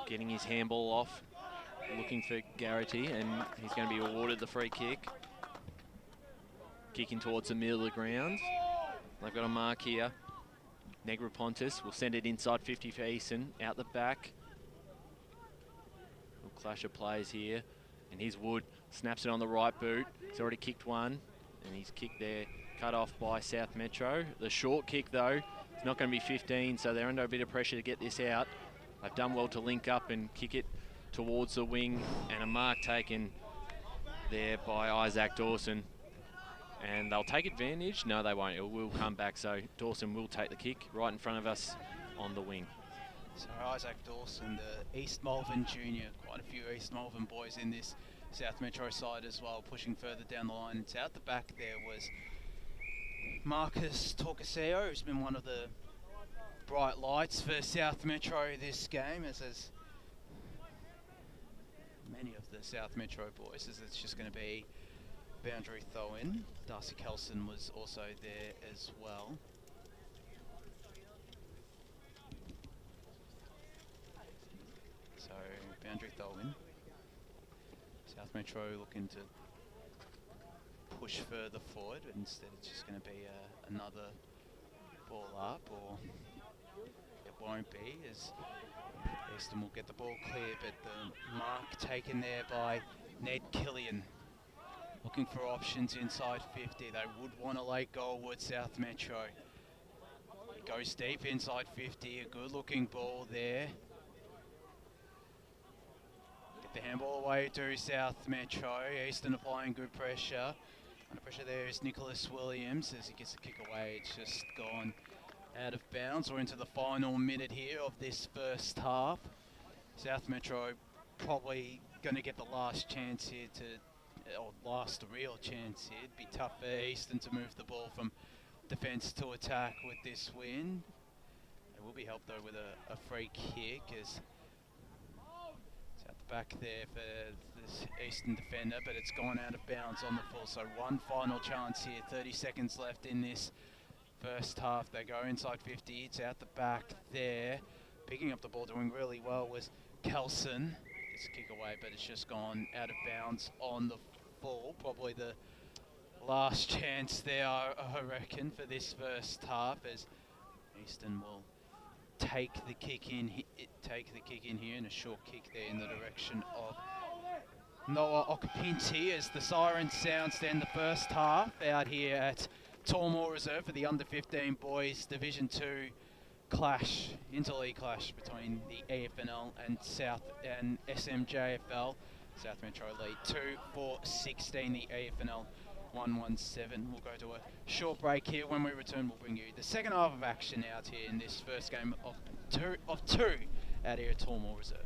Getting his handball off. Looking for Garrity, and he's going to be awarded the free kick. Kicking towards the middle of the ground. They've got a mark here. Negropontis will send it inside 50 for Eastern. Out the back. Little clash of plays here. And here's Wood. Snaps it on the right boot. He's already kicked one. And his kick there cut off by South Metro. The short kick, though, is not going to be 15, so they're under a bit of pressure to get this out. They've done well to link up and kick it towards the wing, and a mark taken there by Isaac Dawson. And they'll take advantage. No, they won't. It will come back, so Dawson will take the kick right in front of us on the wing. So Isaac Dawson, the East Malvern junior, quite a few East Malvern boys in this South Metro side as well, pushing further down the line. It's out the back there was Marcus Torcaseo, who's been one of the bright lights for South Metro this game, as is many of the South Metro boys, as it's just going to be boundary throw-in. Darcy Kelson was also there as well. So boundary throw-in. South Metro looking to push further forward, but instead it's just going to be another ball up, or it won't be, as Easton will get the ball clear, but the mark taken there by Ned Killian. Looking for options inside 50. They would want a late goal with South Metro. Goes deep inside 50. A good looking ball there. Get the handball away to South Metro. Easton applying good pressure. Under pressure there is Nicholas Williams. As he gets the kick away, it's just gone out of bounds. We're into the final minute here of this first half. South Metro probably going to get the last chance here or last real chance here. It'd be tough for Easton to move the ball from defence to attack with this win. It will be helped though with a free kick, as it's at the back there for this Eastern defender, but it's gone out of bounds on the full. So one final chance here, 30 seconds left in this first half. They go inside 50, it's out the back there. Picking up the ball, doing really well was Kelson. It's a kick away, but it's just gone out of bounds on the full. Probably the last chance there, I reckon, for this first half, as Easton will take the kick in here, and a short kick there in the direction of Noah Okapinti, as the siren sounds to end the first half out here at Tormore Reserve for the under-15 boys Division 2 clash, interleague clash between the EFNL and SMJFL. South Metro lead 2-4-16, the EFNL 1-1-7. We'll go to a short break here. When we return, we'll bring you the second half of action out here in this first game of two out here at Tormore Reserve.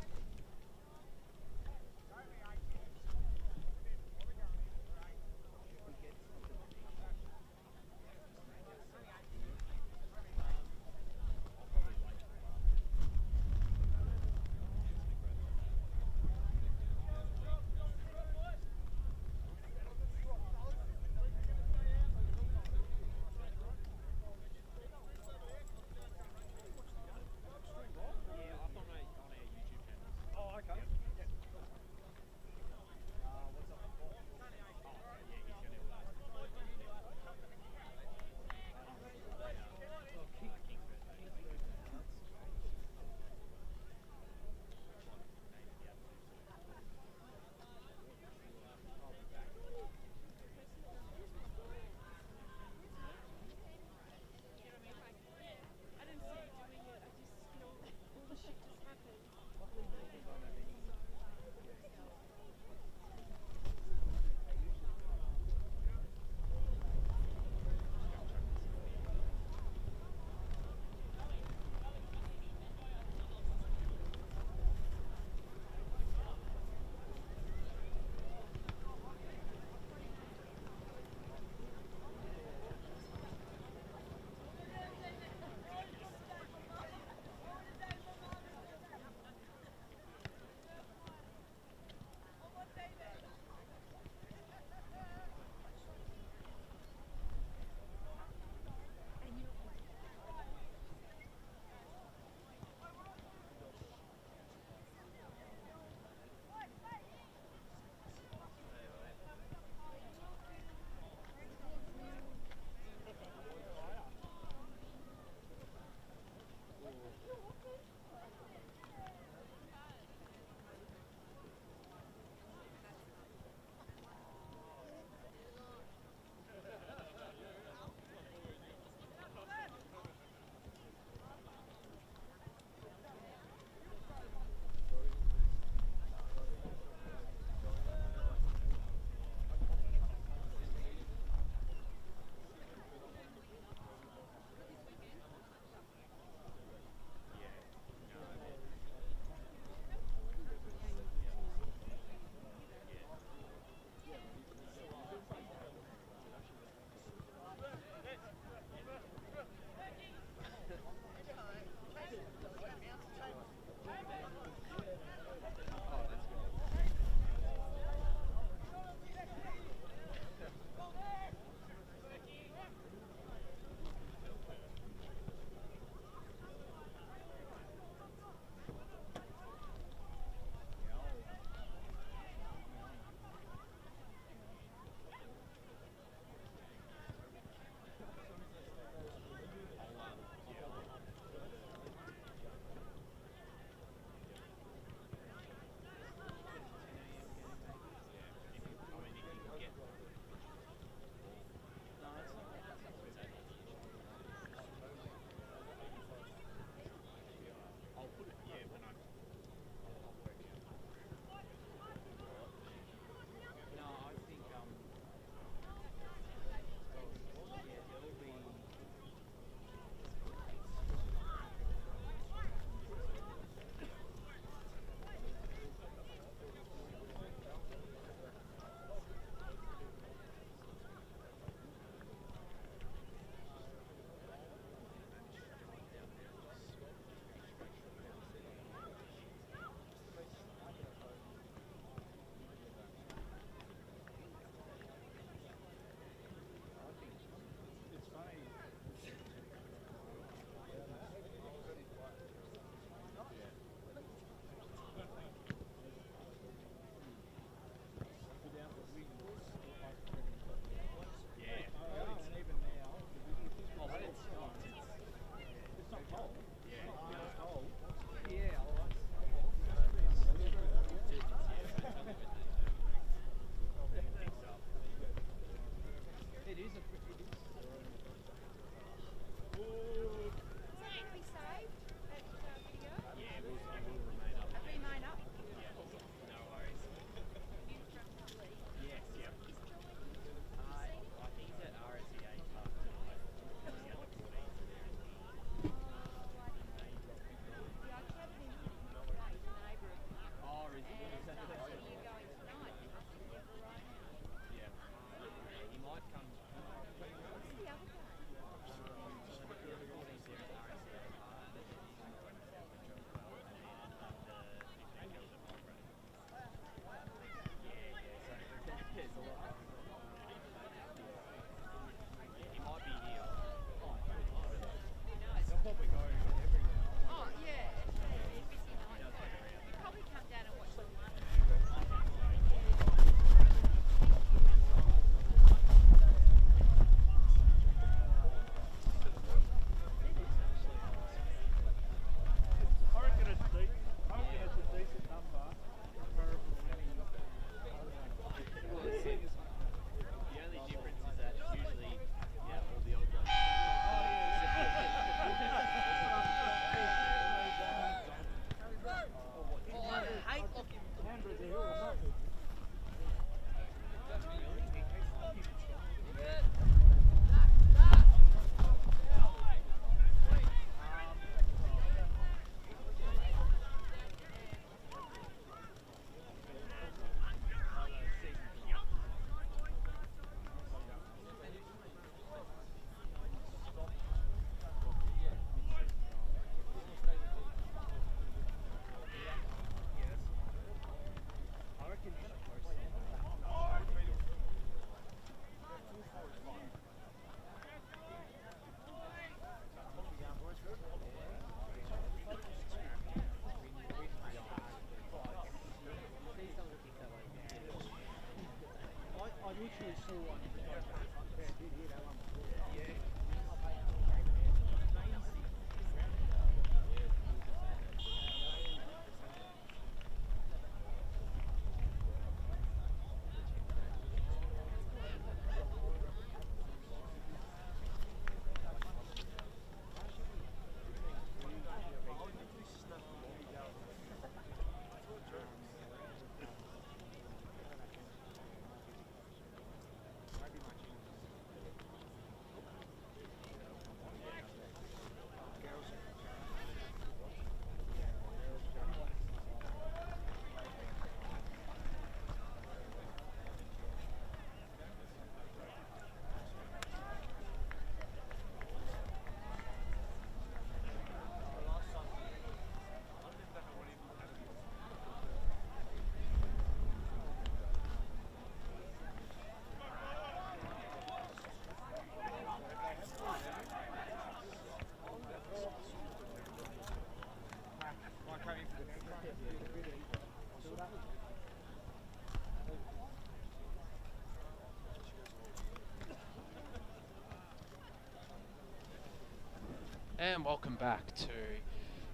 And welcome back to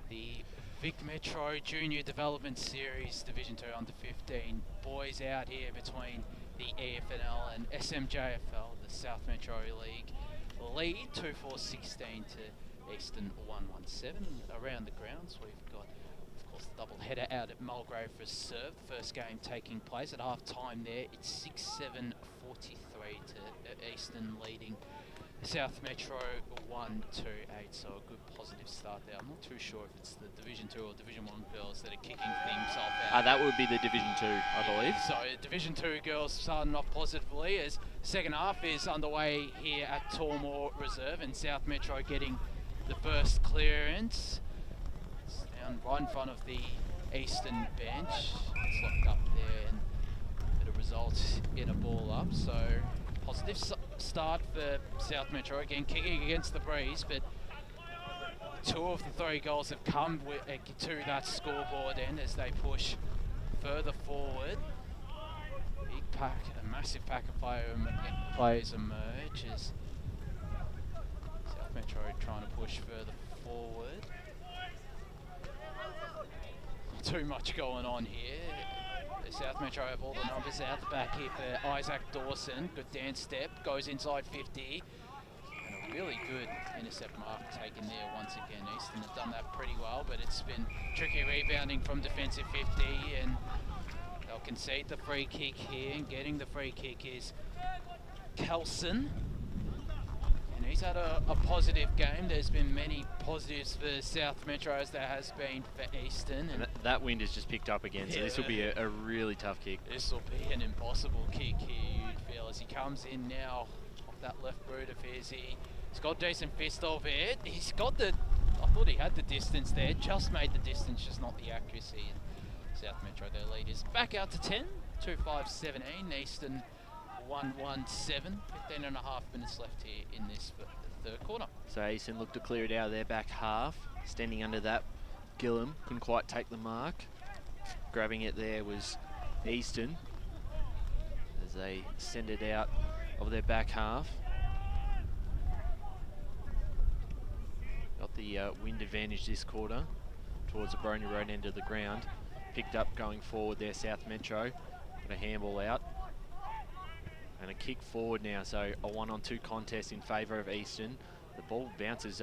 the Vic Metro Junior Development Series Division 2 Under 15 boys out here between the EFNL and SMJFL, the South Metro League lead 2-4-16 to Eastern 1-1-7. Around the grounds we've got, of course, the double header out at Mulgrave for serve. First game taking place at half time there. It's 6-7-43 to Eastern leading South Metro 1-2-8, so a good positive start there. I'm not too sure if it's the Division 2 or Division 1 girls that are kicking things off out. That would be the Division 2, I believe. So Division 2 girls starting off positively as second half is underway here at Tormore Reserve, and South Metro getting the first clearance. It's down right in front of the Eastern bench. It's locked up there and it'll result in a ball up, so positive start for South Metro, again kicking against the breeze, but 2 of the 3 goals have come to that scoreboard end as they push further forward. Big pack, a massive pack of players emerge as South Metro trying to push further forward. Not too much going on here. South Metro have all the numbers out the back here for Isaac Dawson. Good dance step, goes inside 50. And a really good intercept mark taken there once again. Eastern have done that pretty well, but it's been tricky rebounding from defensive 50, and they'll concede the free kick here, and getting the free kick is Kelson. And he's had a positive game. There's been many positives for South Metro as there has been for Eastern. And that wind has just picked up again, so this will be a really tough kick. This will be an impossible kick here, you'd feel, as he comes in now off that left boot of his. He's got decent fist of it. He's got the, I thought he had the distance there, just made the distance, just not the accuracy. And South Metro, their lead is back out to 10, 2-5-17, Eastern 1-1-7, 15 and a half minutes left here in this third quarter. So Eastern looked to clear it out of their back half, standing under that. Gillum couldn't quite take the mark. Grabbing it there was Eastern as they send it out of their back half. Got the wind advantage this quarter towards the Boronia Road end of the ground. Picked up going forward there, South Metro. Got a handball out. And a kick forward now, so a 1-on-2 contest in favour of Eastern. The ball bounces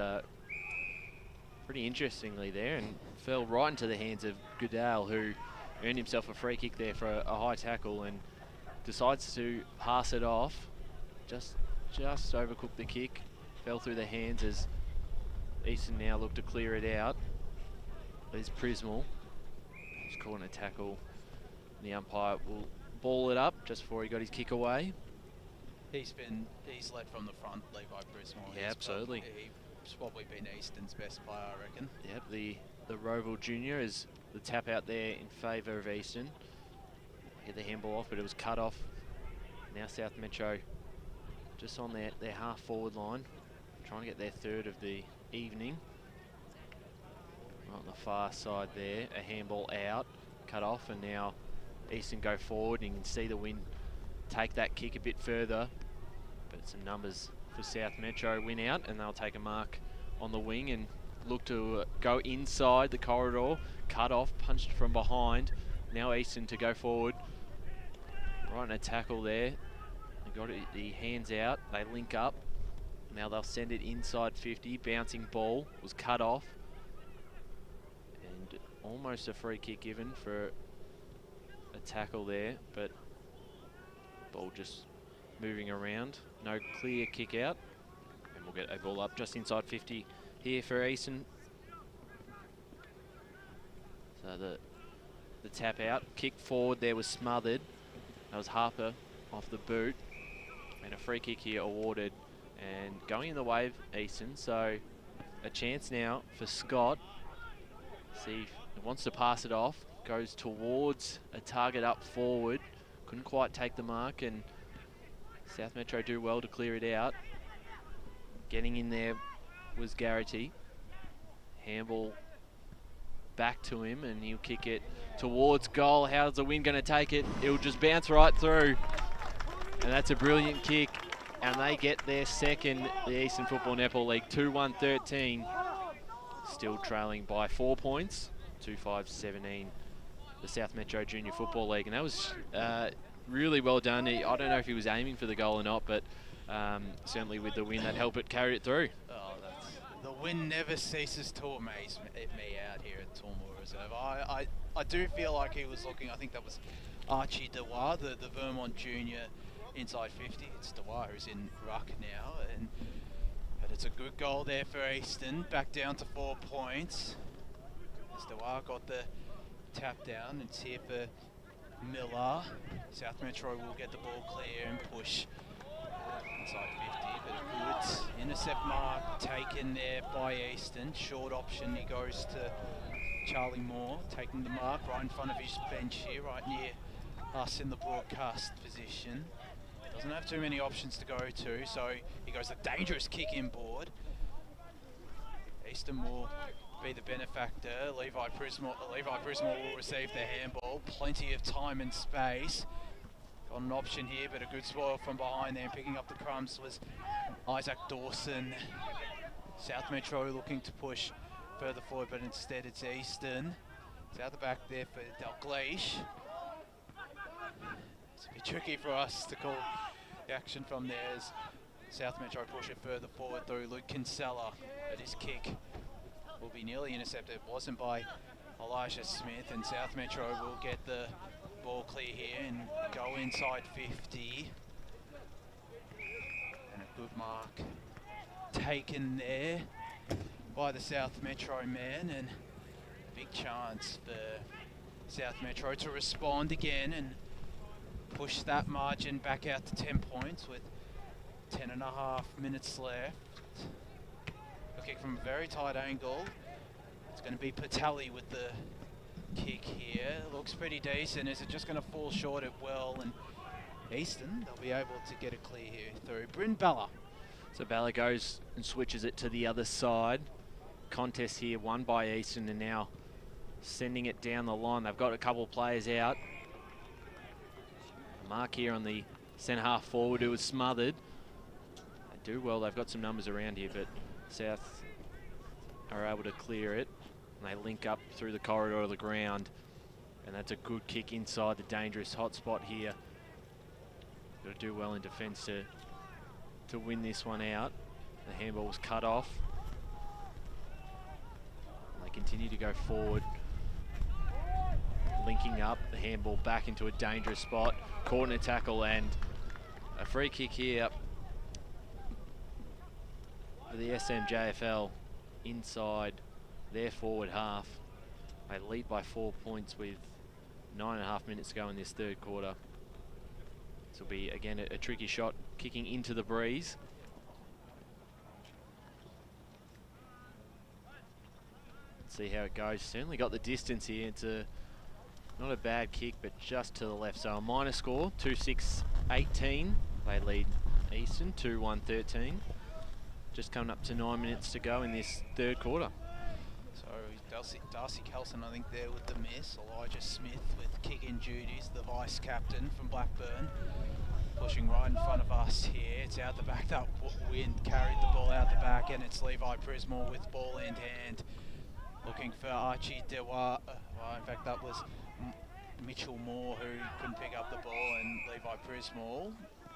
pretty interestingly there and fell right into the hands of Goodale, who earned himself a free kick there for a high tackle and decides to pass it off. Just overcooked the kick, fell through the hands as Eastern now look to clear it out. There's Prismal. He's calling a tackle. The umpire will ball it up just before he got his kick away. He's led from the front, Levi Brismore. Yeah, absolutely. He's probably been Eastern's best player, I reckon. Yep, the Roval Junior is the tap out there in favour of Eastern. Hit the handball off, but it was cut off. Now South Metro just on their half forward line, trying to get their third of the evening. Right on the far side there, a handball out, cut off, and now Eastern go forward, and you can see the wind take that kick a bit further, but some numbers for South Metro win out, and they'll take a mark on the wing and look to go inside the corridor, cut off, punched from behind. Now Eastern to go forward, right in a tackle there. They got the hands out, they link up. Now they'll send it inside 50, bouncing ball, was cut off, and almost a free kick given for a tackle there, but ball just moving around. No clear kick out, and we'll get a ball up just inside 50 here for Eastern. So the tap out, kick forward there was smothered. That was Harper off the boot, and a free kick here awarded and going in the way of Eastern. So a chance now for Scott. See if he wants to pass it off. Goes towards a target up forward. Couldn't quite take the mark, and South Metro do well to clear it out. Getting in there was Garrity. Handball back to him, and he'll kick it towards goal. How's the wind going to take it? It'll just bounce right through. And that's a brilliant kick. And they get their second, the Eastern Football Netball League, 2-1-13. still trailing by 4 points, 2-5-17, the South Metro Junior Football League. And that was really well done. I don't know if he was aiming for the goal or not, but certainly with the win, that helped it carry it through. Oh, the win never ceases to amaze me out here at Tormore Reserve. I do feel like he was looking, I think that was Archie Dewar, the Vermont Junior inside 50. It's Dewar who's in ruck now, but it's a good goal there for Eastern, back down to 4 points. As Dewar got the tap down, it's here for Miller. South Metro will get the ball clear and push inside 50, but a good intercept mark taken there by Eastern. Short option, he goes to Charlie Moore, taking the mark right in front of his bench here, right near us in the broadcast position. Doesn't have too many options to go to, so he goes a dangerous kick inboard. Eastern will be the benefactor. Levi Prismore will receive the handball. Plenty of time and space. Got an option here, but a good spoil from behind there. Picking up the crumbs was Isaac Dawson. South Metro looking to push further forward, but instead it's Eastern. It's out the back there for Dalgleish. It's a bit tricky for us to call the action from there as South Metro push it further forward through Luke Kinsella, but his kick will be nearly intercepted. It wasn't by Elijah Smith, and South Metro will get the ball clear here and go inside 50. And a good mark taken there by the South Metro man, and big chance for South Metro to respond again and push that margin back out to 10 points with 10.5 minutes left. A kick from a very tight angle. It's going to be Patelli with the kick here. Looks pretty decent. Is it just going to fall short at well? And Eastern, they'll be able to get it clear here through Bryn Bella. So Bella goes and switches it to the other side. Contest here won by Eastern, and now sending it down the line. They've got a couple of players out. Mark here on the centre half forward who was smothered. They do well. They've got some numbers around here, but South are able to clear it. And they link up through the corridor of the ground. And that's a good kick inside the dangerous hot spot here. Got to do well in defence to win this one out. The handball was cut off. And they continue to go forward. Linking up, the handball back into a dangerous spot. Caught in a tackle, and a free kick here for the SMJFL inside their forward half. They lead by 4 points with 9.5 minutes to go in this third quarter. This will be, again, a tricky shot, kicking into the breeze. Let's see how it goes. Certainly got the distance here. It's not a bad kick, but just to the left. So a minor score, 2-6-18. They lead Eastern, 2-1-13. Just coming up to 9 minutes to go in this third quarter. So Darcy Kelson, I think, there with the miss. Elijah Smith with kicking duties, the vice captain from Blackburn. Pushing right in front of us here. It's out the back. That wind carried the ball out the back, and it's Levi Prismore with ball in hand. Looking for Archie Dewar. Well, in fact, that was Mitchell Moore who couldn't pick up the ball, and Levi Prismore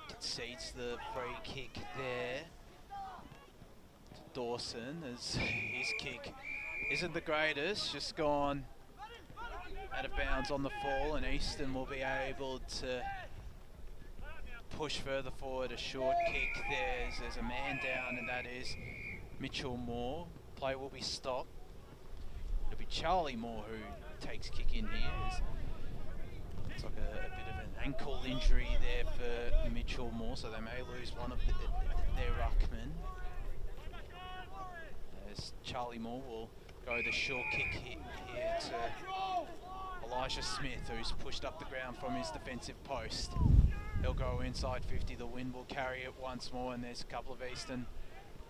concedes the free kick there to Dawson, as his kick isn't the greatest, just gone out of bounds on the fall, and Eastern will be able to push further forward. A short kick there. There's a man down, and that is Mitchell Moore. Play will be stopped. It'll be Charlie Moore who takes kick in here. It's like a bit of an ankle injury there for Mitchell Moore, so they may lose one of their ruckmen. As Charlie Moore will go the short kick here to Elijah Smith, who's pushed up the ground from his defensive post. He'll go inside 50. The wind will carry it once more, and there's a couple of Eastern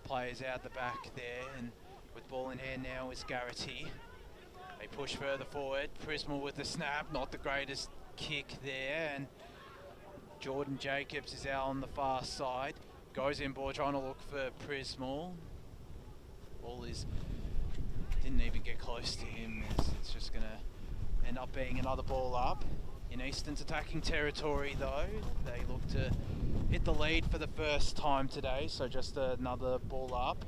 players out the back there, and with ball in hand now is Garrity. They push further forward. Prismore with the snap, not the greatest kick there, and Jordan Jacobs is out on the far side. Goes in ball, trying to look for Prismore. Ball is didn't even get close to him. It's just going to end up being another ball up. In Eastern's attacking territory though, they look to hit the lead for the first time today, so just another ball up.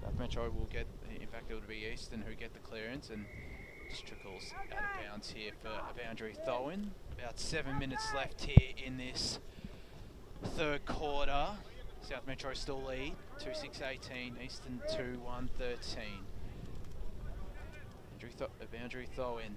South Metro will get, in fact it would be Eastern who get the clearance, and just trickles out of bounds here for a boundary throw-in. About 7 minutes left here in this third quarter. South Metro still lead, 2-6-18, Eastern 2-1-13. A boundary throw-in.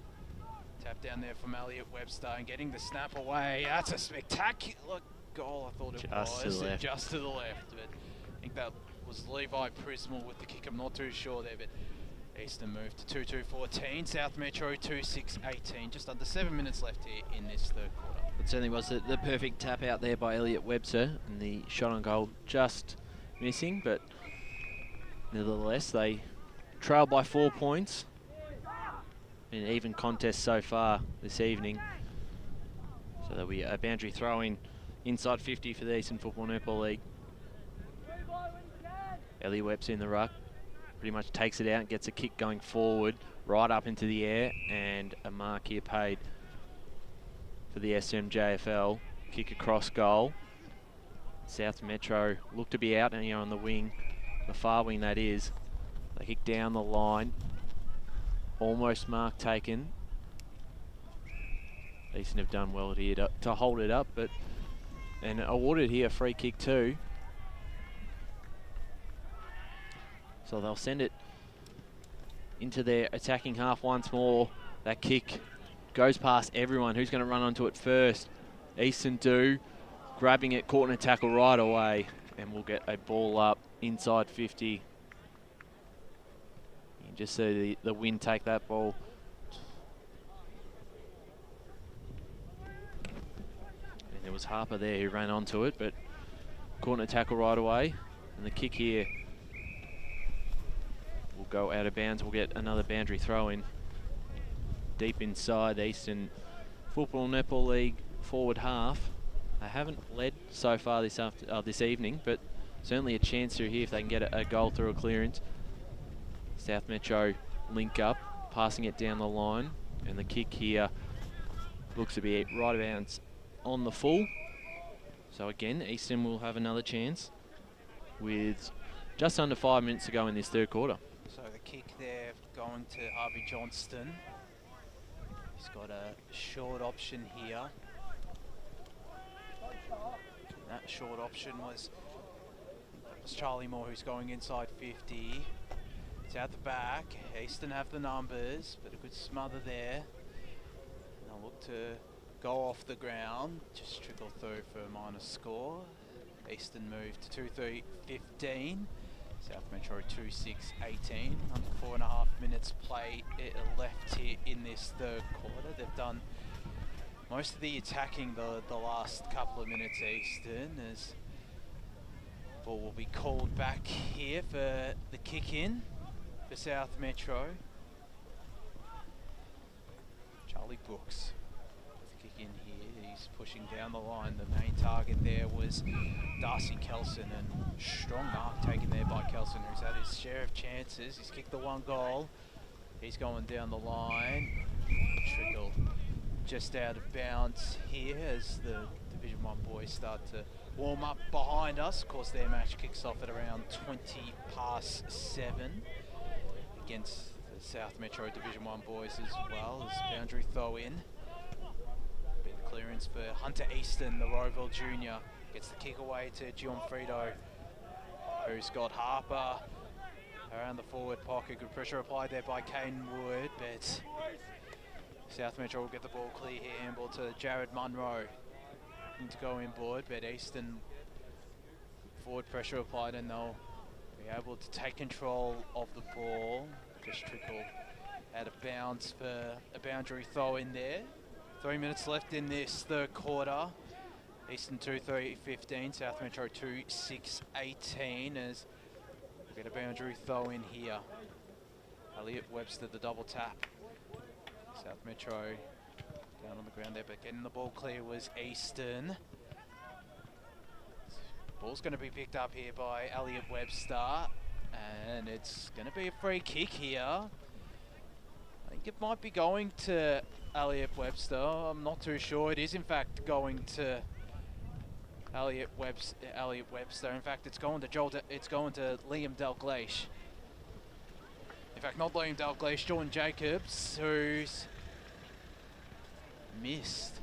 Tap down there from Elliot Webster and getting the snap away. That's a spectacular goal, I thought it was. To the left. Just to the left. But I think that was Levi Prismal with the kick. I'm not too sure there, but Eastern moved to 2-2-14. South Metro 2-6-18. Just under 7 minutes left here in this third quarter. It certainly was the perfect tap out there by Elliot Webster, and the shot on goal just missing, but nevertheless they trail by 4 points. An even contest so far this evening. So there'll be a boundary throw-in inside 50 for the Eastern Football Netball League. Elliot Webster in the ruck, pretty much takes it out and gets a kick going forward, right up into the air, and a mark here paid for the SMJFL. Kick across goal. South Metro look to be out here on the wing, the far wing that is. They kick down the line. Almost mark taken. Eastern have done well here to hold it up, but and awarded here a free kick too. So they'll send it into their attacking half once more. That kick goes past everyone. Who's going to run onto it first? Eastern do. Grabbing it, caught in a tackle right away, and we'll get a ball up inside 50. Just see the wind take that ball. And there was Harper there who ran onto it, but caught in a tackle right away. And the kick here will go out of bounds. We'll get another boundary throw in deep inside the Eastern Football Netball League forward half. They haven't led so far this evening, but certainly a chance through here if they can get a goal through a clearance. South Metro link up, passing it down the line, and the kick here looks to be right about on the full. So again, Eastern will have another chance with just under 5 minutes to go in this third quarter. So the kick there going to Harvey Johnston. He's got a short option here. That short option was Charlie Moore, who's going inside 50. It's out the back. Eastern have the numbers, but a good smother there. And they'll look to go off the ground, just trickle through for a minor score. Eastern move to 2-3-15. South Metro 2-6-18. Under 4.5 minutes play left here in this third quarter. They've done most of the attacking the last couple of minutes, Eastern, as ball will be called back here for the kick in for South Metro. Charlie Brooks with the kick in here. He's pushing down the line. The main target there was Darcy Kelson, and strong mark taken there by Kelson, who's had his share of chances. He's kicked the one goal. He's going down the line. Trickle just out of bounds here as the Division 1 boys start to warm up behind us. Of course, their match kicks off at around 7:20 against the South Metro Division 1 boys as well, as boundary throw in. Bit of clearance for Hunter Easton, the Rowville Junior. Gets the kick away to Gianfrido, who's got Harper around the forward pocket. Good pressure applied there by Caden Wood, but South Metro will get the ball clear here. Handball to Jared Munro. Looking to go inboard, but Eastern forward pressure applied, and they'll be able to take control of the ball. Just trickle out of bounds for a boundary throw in there. 3 minutes left in this third quarter. Eastern 2-3-15, South Metro 2-6-18 as we get a boundary throw in here. Elliot Webster, the double tap. South Metro down on the ground there, but getting the ball clear was Eastern. Ball's going to be picked up here by Elliot Webster. And it's going to be a free kick here. I think it might be going to Elliot Webster. I'm not too sure. It is in fact going to Elliot Webster. In fact, it's going to Liam Dalgleish. In fact, not Liam Dalgleish, Jordan Jacobs, who's missed.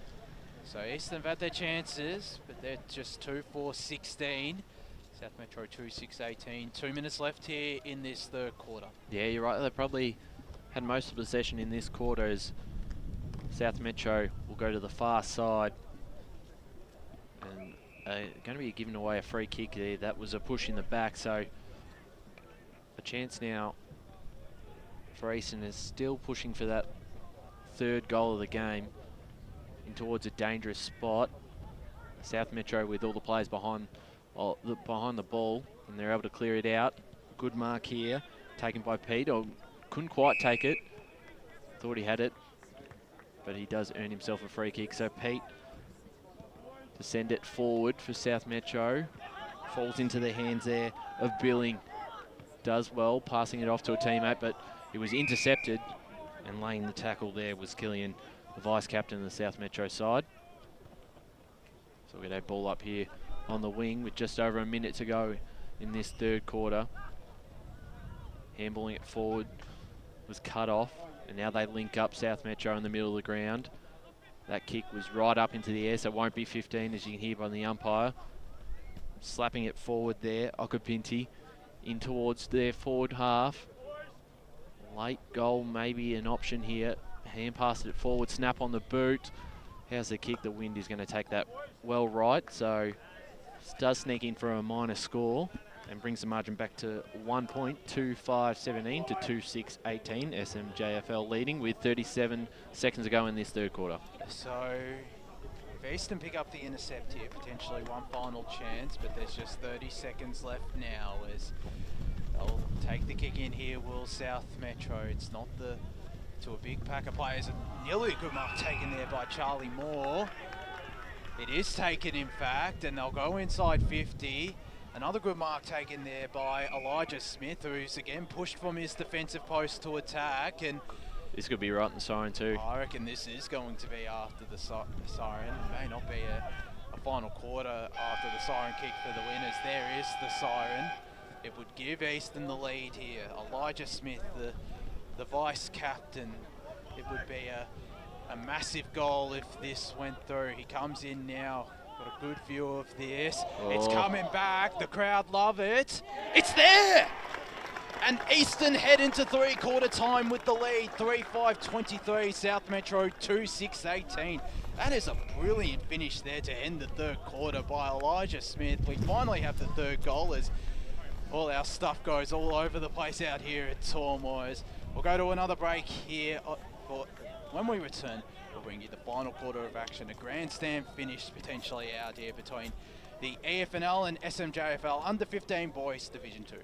So Eastern have had their chances, but they're just 2-4-16. South Metro 2-6-18. 2 minutes left here in this third quarter. Yeah, you're right. They probably had most of the possession in this quarter as South Metro will go to the far side. And going to be giving away a free kick there. That was a push in the back, so a chance now for Eastern is still pushing for that third goal of the game in towards a dangerous spot. South Metro with all the players behind the ball, and they're able to clear it out. Good mark here, taken by Pete. Couldn't quite take it. Thought he had it, but he does earn himself a free kick. So Pete to send it forward for South Metro. Falls into the hands there of Billing. Does well, passing it off to a teammate, but it was intercepted, and laying the tackle there was Killian, the vice-captain of the South Metro side. So we'll get a ball up here on the wing with just over a minute to go in this third quarter. Handballing it forward was cut off, and now they link up South Metro in the middle of the ground. That kick was right up into the air, so it won't be 15, as you can hear by the umpire. Slapping it forward there, Okapinti in towards their forward half. Late goal maybe an option here. Hand passed it forward, snap on the boot. How's the kick? The wind is going to take that well right, so does sneak in for a minor score and brings the margin back to 1 point, 2-5-17 to 2-6-18. SMJFL leading with 37 seconds to go in this third quarter. So if Eastern pick up the intercept here, potentially one final chance, but there's just 30 seconds left now as they'll take the kick in here. Will South Metro. It's not to a big pack of players. And nearly a good mark taken there by Charlie Moore. It is taken, in fact, and they'll go inside 50. Another good mark taken there by Elijah Smith, who's again pushed from his defensive post to attack. And this could be right in the siren too. I reckon this is going to be after the siren. It may not be a final quarter after the siren kick for the winners. There is the siren. It would give Eastern the lead here. Elijah Smith, the vice-captain. It would be a massive goal if this went through. He comes in now. Got a good view of this. Oh. It's coming back. The crowd love it. It's there! And Eastern head into three-quarter time with the lead. 3-5-23. South Metro 2-6-18. That is a brilliant finish there to end the third quarter by Elijah Smith. We finally have the third goal as all our stuff goes all over the place out here at Tormoise. We'll go to another break here. When we return, we'll bring you the final quarter of action. A grandstand finish potentially out here between the EFNL and SMJFL Under 15 Boys Division 2.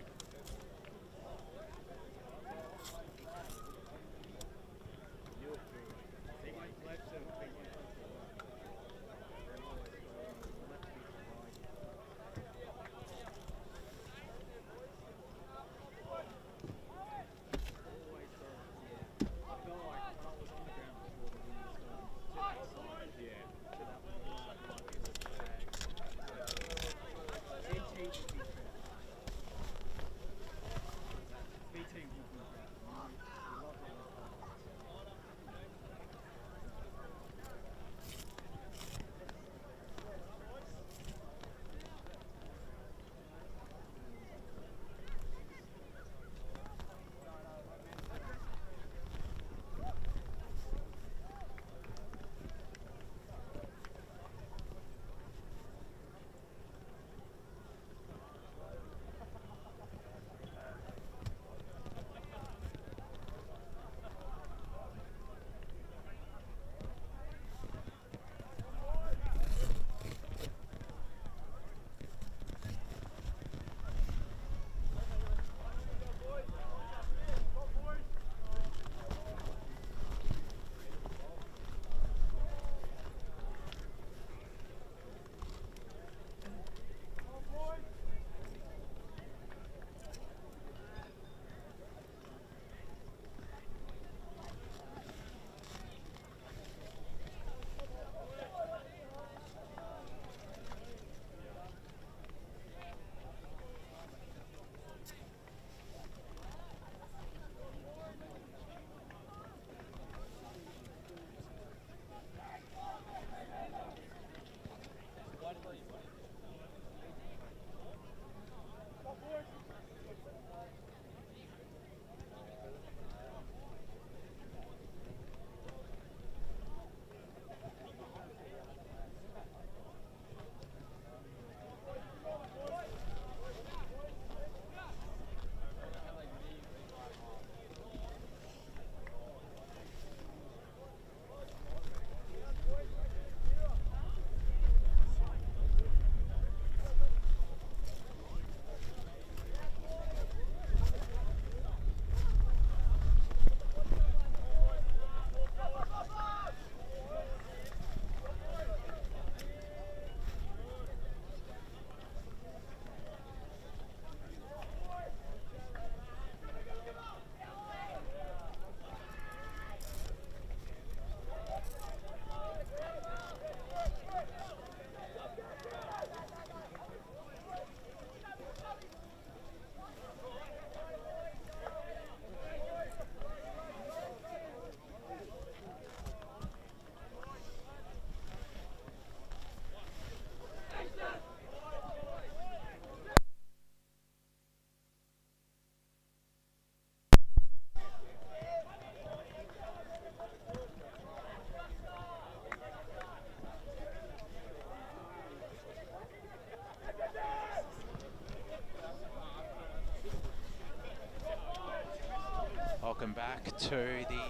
back to the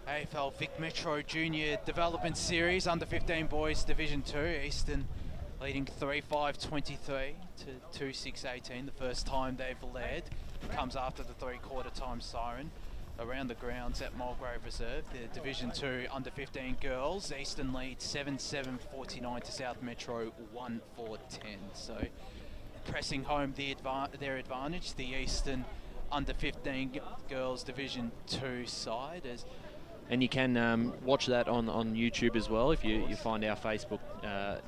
AFL Vic Metro Junior Development Series, under-15 boys Division 2. Eastern leading 3-5-23 to 2-6-18. The first time they've led comes after the three-quarter time siren. Around the grounds at Mulgrave Reserve, the Division 2 under-15 girls. Eastern leads 7-7-49 to South Metro 1-4-10. So pressing home their advantage, the Eastern under-15 girls Division 2 side. And you can watch that on YouTube as well. If you find our Facebook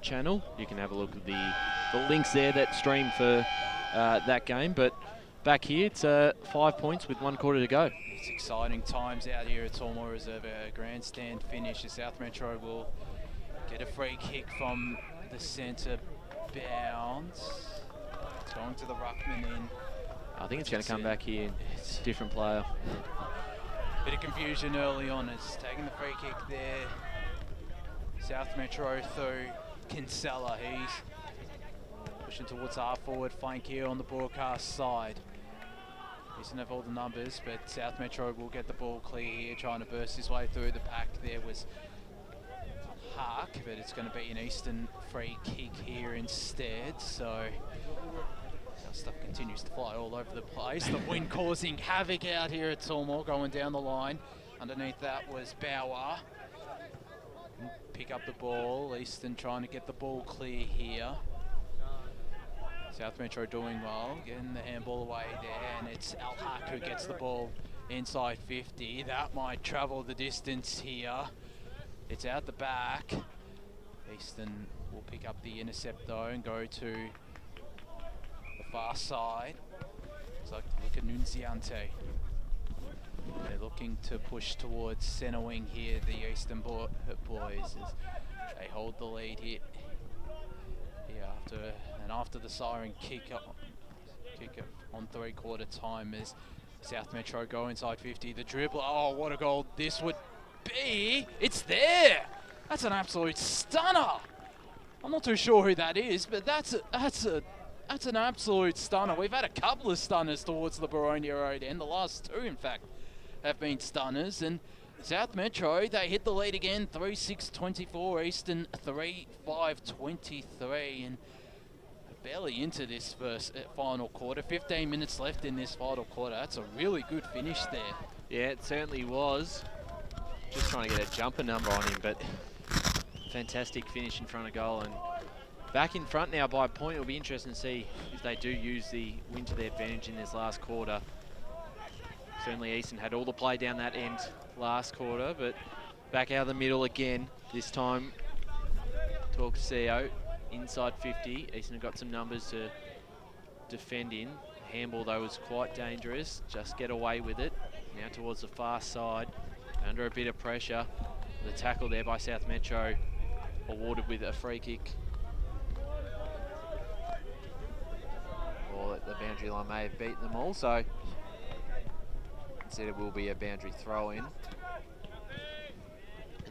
channel, you can have a look at the links there that stream for that game. But back here, it's 5 points with 1 quarter to go. It's exciting times out here at Tormore Reserve. A grandstand finish. The South Metro will get a free kick from the centre bounce. It's going to the ruckman in. I think it's going to come back here. It's a different player. Bit of confusion early on. It's taking the free kick there. South Metro through Kinsella. He's pushing towards our forward flank here on the broadcast side. He doesn't have all the numbers, but South Metro will get the ball clear here, trying to burst his way through the pack. There was Hark, but it's going to be an Eastern free kick here instead. So our stuff continues to fly all over the place. The wind causing havoc out here at Tormore, going down the line. Underneath that was Bauer. Pick up the ball. Eastern trying to get the ball clear here. South Metro doing well, getting the handball away there, and it's Al Haq who gets the ball inside 50. That might travel the distance here. It's out the back. Eastern will pick up the intercept though and go to the far side. It's like look at Nunziante. They're looking to push towards centre wing here, the Eastern boys, as they hold the lead here. After the siren kick on three-quarter time as South Metro go inside 50. The dribble, oh, what a goal this would be. It's there. That's an absolute stunner. I'm not too sure who that is, but that's an absolute stunner. We've had a couple of stunners towards the Boronia Road end. The last two, in fact, have been stunners. And South Metro, they hit the lead again, 3-6-24. Eastern 3-5-23. And barely into this final quarter. 15 minutes left in this final quarter. That's a really good finish there. Yeah, it certainly was. Just trying to get a jumper number on him, but fantastic finish in front of goal. And back in front now by a point. It'll be interesting to see if they do use the win to their advantage in this last quarter. Certainly Eastern had all the play down that end last quarter, but back out of the middle again. This time, talk to CEO. Inside 50, Eastern got some numbers to defend in. Handball though was quite dangerous, just get away with it. Now towards the far side, under a bit of pressure. The tackle there by South Metro, awarded with a free kick. Or the boundary line may have beaten them all, so instead it will be a boundary throw in. In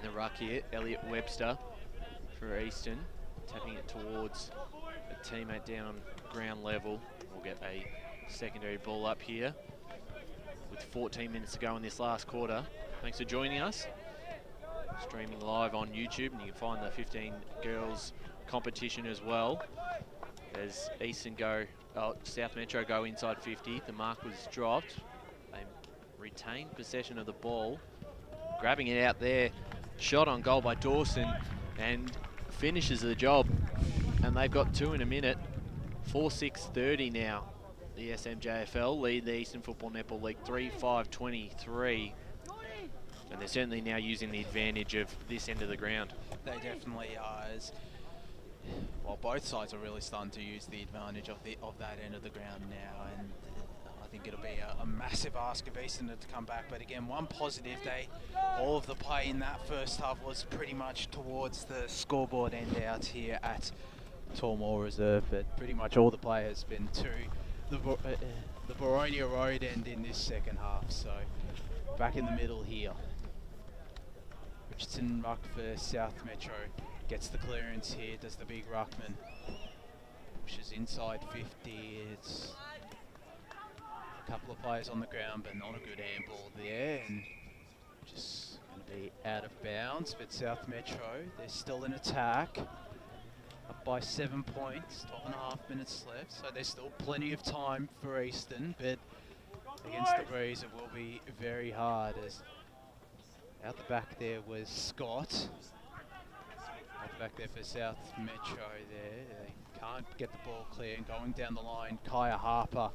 the ruck here, Elliot Webster for Eastern. Tapping it towards a teammate down on ground level. We'll get a secondary ball up here with 14 minutes to go in this last quarter. Thanks for joining us. Streaming live on YouTube, and you can find the 15 girls competition as well. As Eastern South Metro go inside 50, the mark was dropped. They retained possession of the ball. Grabbing it out there, shot on goal by Dawson, and finishes the job, and they've got 2 in a minute. 4-6-30 now. The SMJFL lead the Eastern Football Netball League 3-5-23, and they're certainly now using the advantage of this end of the ground. They definitely are. Well, both sides are really starting to use the advantage of that end of the ground now, and I think it'll be a massive ask of Eastern to come back. But again, one positive, all of the play in that first half was pretty much towards the scoreboard end out here at Tormore Reserve, but pretty much all the play has been to the Boronia Road end in this second half. So back in the middle here. Richardson ruck for South Metro, gets the clearance here, does the big ruckman, pushes inside 50. It's couple of players on the ground, but not a good handball there, and just going to be out of bounds. But South Metro, they're still in attack, up by 7 points, 12.5 minutes left, so there's still plenty of time for Eastern, but against the breeze it will be very hard. As out the back there was Scott. Out the back there for South Metro there. They can't get the ball clear, and going down the line, Kaya Harper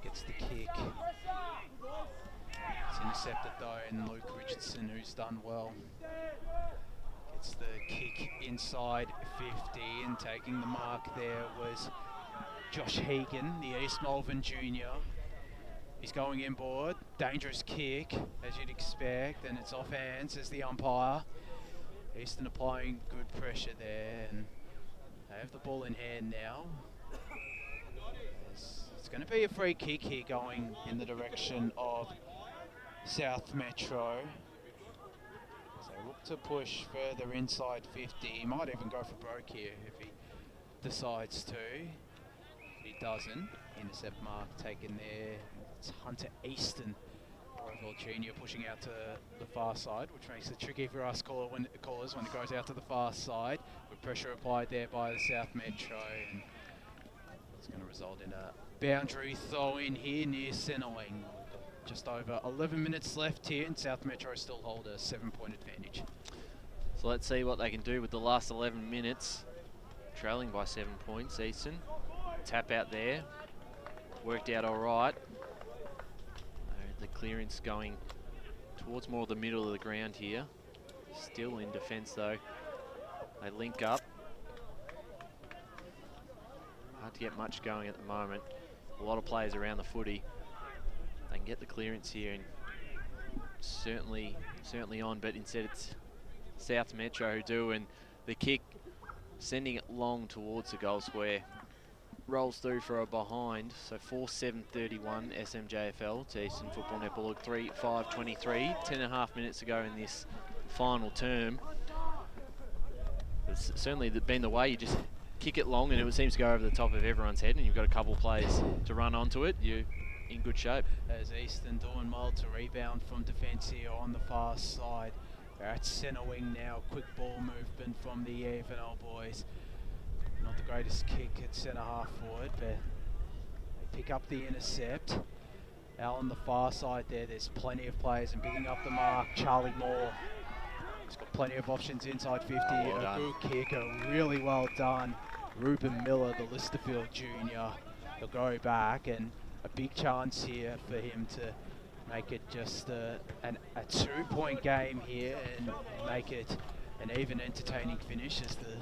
gets the kick. It's intercepted though, and Luke Richardson, who's done well, gets the kick inside 50, and taking the mark there was Josh Hegan, the East Malvern junior. He's going inboard, dangerous kick, as you'd expect, and it's off hands as the umpire. Eastern applying good pressure there, and they have the ball in hand now. It's going to be a free kick here going in the direction of South Metro. So look to push further inside 50. He might even go for broke here if he decides to. If he doesn't, intercept mark taken there. It's Hunter Easton, Roosevelt Junior, pushing out to the far side, which makes it tricky for us callers when it goes out to the far side. With pressure applied there by the South Metro, and it's going to result in a boundary throw in here near Centrelink. Just over 11 minutes left here, and South Metro still hold a 7-point advantage. So let's see what they can do with the last 11 minutes. Trailing by 7 points, Eastern. Tap out there. Worked out all right. The clearance going towards more of the middle of the ground here. Still in defence though. They link up. Hard to get much going at the moment. A lot of players around the footy. They can get the clearance here, and certainly on, but instead it's South Metro who do, and the kick sending it long towards the goal square. Rolls through for a behind, so 4-7-31 SMJFL to Eastern Football Netball League 3-5-23. 10.5 minutes to go in this final term. It's certainly been the way. You just kick it long and it seems to go over the top of everyone's head, and you've got a couple of players to run onto it. You're in good shape. As Eastern doing well to rebound from defence here on the far side. They're at centre wing now. Quick ball movement from the EFNL boys. Not the greatest kick at centre half forward, but they pick up the intercept. Out on the far side there's plenty of players, and picking up the mark, Charlie Moore. He's got plenty of options inside 50. A good kicker, really well done. Ruben Miller, the Listerfield junior. He'll go back, and a big chance here for him to make it just a 2-point game here, and make it an even entertaining finish as the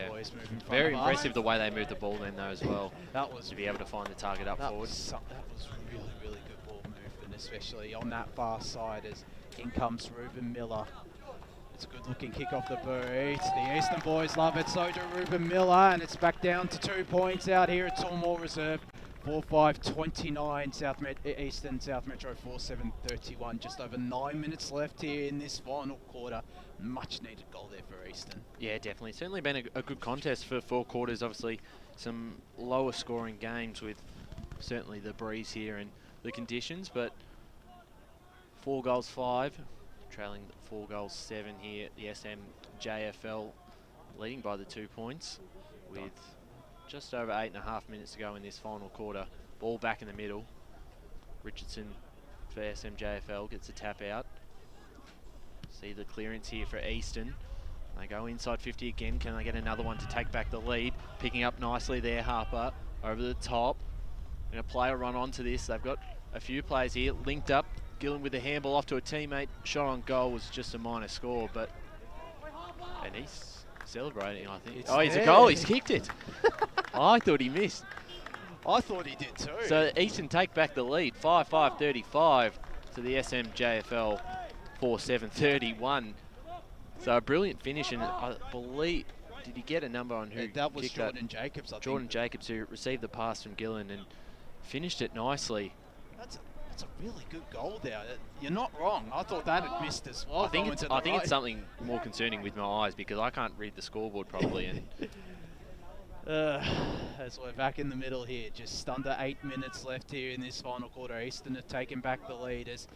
boys move in front. Very impressive the way they moved the ball then though as well. That was to be able to find the target up forward. That was really good ball movement, especially on that far side, as in comes Ruben Miller. It's a good looking kick off the boot. The Eastern boys love it, so do Ruben Miller, and it's back down to 2 points out here at Toolmore Reserve. 4-5-29 Eastern, South Metro 4-7-31. Just over 9 minutes left here in this final quarter. Much needed goal there for Eastern. Yeah, definitely. Certainly been a good contest for 4 quarters. Obviously some lower scoring games with certainly the breeze here and the conditions, but 4 goals 5, trailing 4 goals 7 here. The SMJFL leading by the 2 points with just over 8.5 minutes to go in this final quarter. Ball back in the middle. Richardson for SMJFL gets a tap out. See the clearance here for Eastern. They go inside 50 again. Can they get another one to take back the lead? Picking up nicely there, Harper over the top. Going to play a run onto this. They've got a few players here linked up. Gillen with the handball off to a teammate. Shot on goal was just a minor score, but and he's celebrating, I think. He's a goal. He's kicked it. I thought he missed. I thought he did too. So Eastern take back the lead, 5-5-35 to the SMJFL 4-7-31. So a brilliant finish, and I believe, did he get a number on who? That was Jordan Jacobs, I think. Jordan Jacobs, who received the pass from Gillen and finished it nicely. That's a really good goal there. You're not wrong. I thought that had missed as well. I think it's something more concerning with my eyes, because I can't read the scoreboard properly. And As we're back in the middle here, just under 8 minutes left here in this final quarter. Eastern have taken back the lead as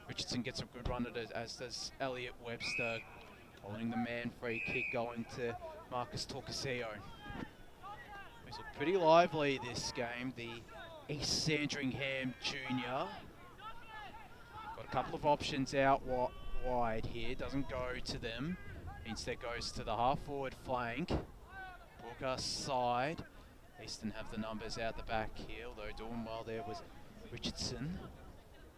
Richardson gets a good run at it, as does Elliot Webster, holding the man free kick going to Marcus Torcasio. He's looked pretty lively this game, the East Sandringham junior. Got a couple of options out wide here, doesn't go to them, instead goes to the half-forward flank. Broadcast side. Eastern have the numbers out the back here, although doing well there was Richardson.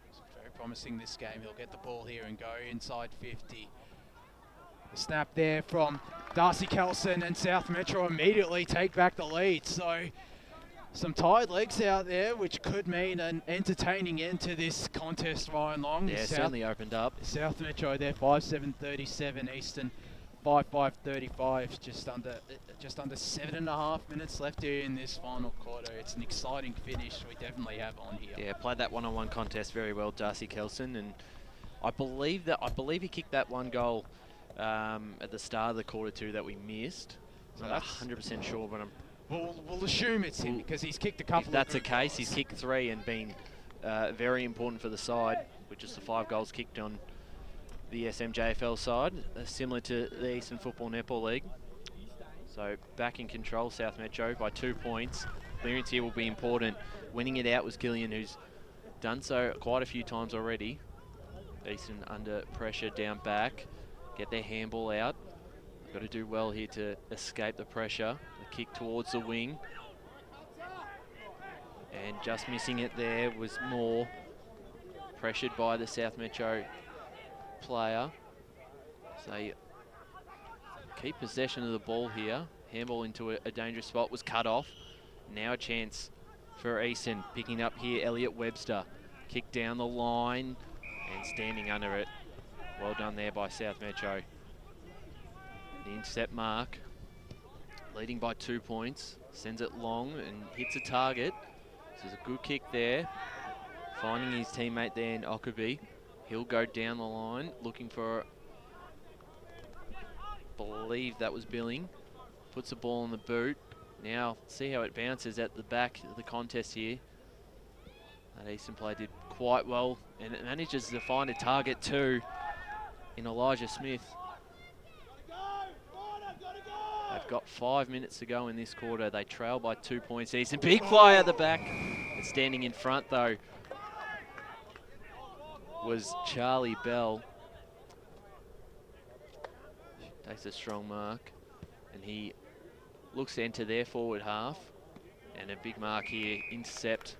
It's very promising this game. He'll get the ball here and go inside 50. The snap there from Darcy Kelson, and South Metro immediately take back the lead. So some tired legs out there, which could mean an entertaining end to this contest, Ryan Long. Yeah, certainly opened up. South Metro there, 5-7-37. Eastern 5-5-35. Just under 7.5 minutes left here in this final quarter. It's an exciting finish we definitely have on here. Yeah, played that one-on-one contest very well, Darcy Kelson, and I believe he kicked that one goal at the start of the quarter two that we missed. So I'm not 100% sure, but we'll assume it's him because he's kicked a couple. If that's the case, goals. he's kicked 3 and been very important for the side, which is the 5 goals kicked on the SMJFL side, similar to the Eastern Football Netball League. So back in control, South Metro by 2 points. Clearance here will be important. Winning it out was Gillian, who's done so quite a few times already. Eastern under pressure down back. Get their handball out. Got to do well here to escape the pressure. The kick towards the wing. And just missing it there was Moore. Pressured by the South Metro player. So they keep possession of the ball here. Handball into a dangerous spot was cut off. Now a chance for Eastern. Picking up here Elliot Webster. Kick down the line and standing under it. Well done there by South Metro. The intercept mark. Leading by 2 points. Sends it long and hits a target. This is a good kick there. Finding his teammate there in Okabe. He'll go down the line looking for, believe that was Billing. Puts the ball in the boot. Now see how it bounces at the back of the contest here. That Eastern player did quite well, and it manages to find a target too in Elijah Smith. They've got 5 minutes to go in this quarter. They trail by 2 points. Eastern big fly at the back. And standing in front though was Charlie Bell. Takes a strong mark, and he looks to enter their forward half. And a big mark here, intercept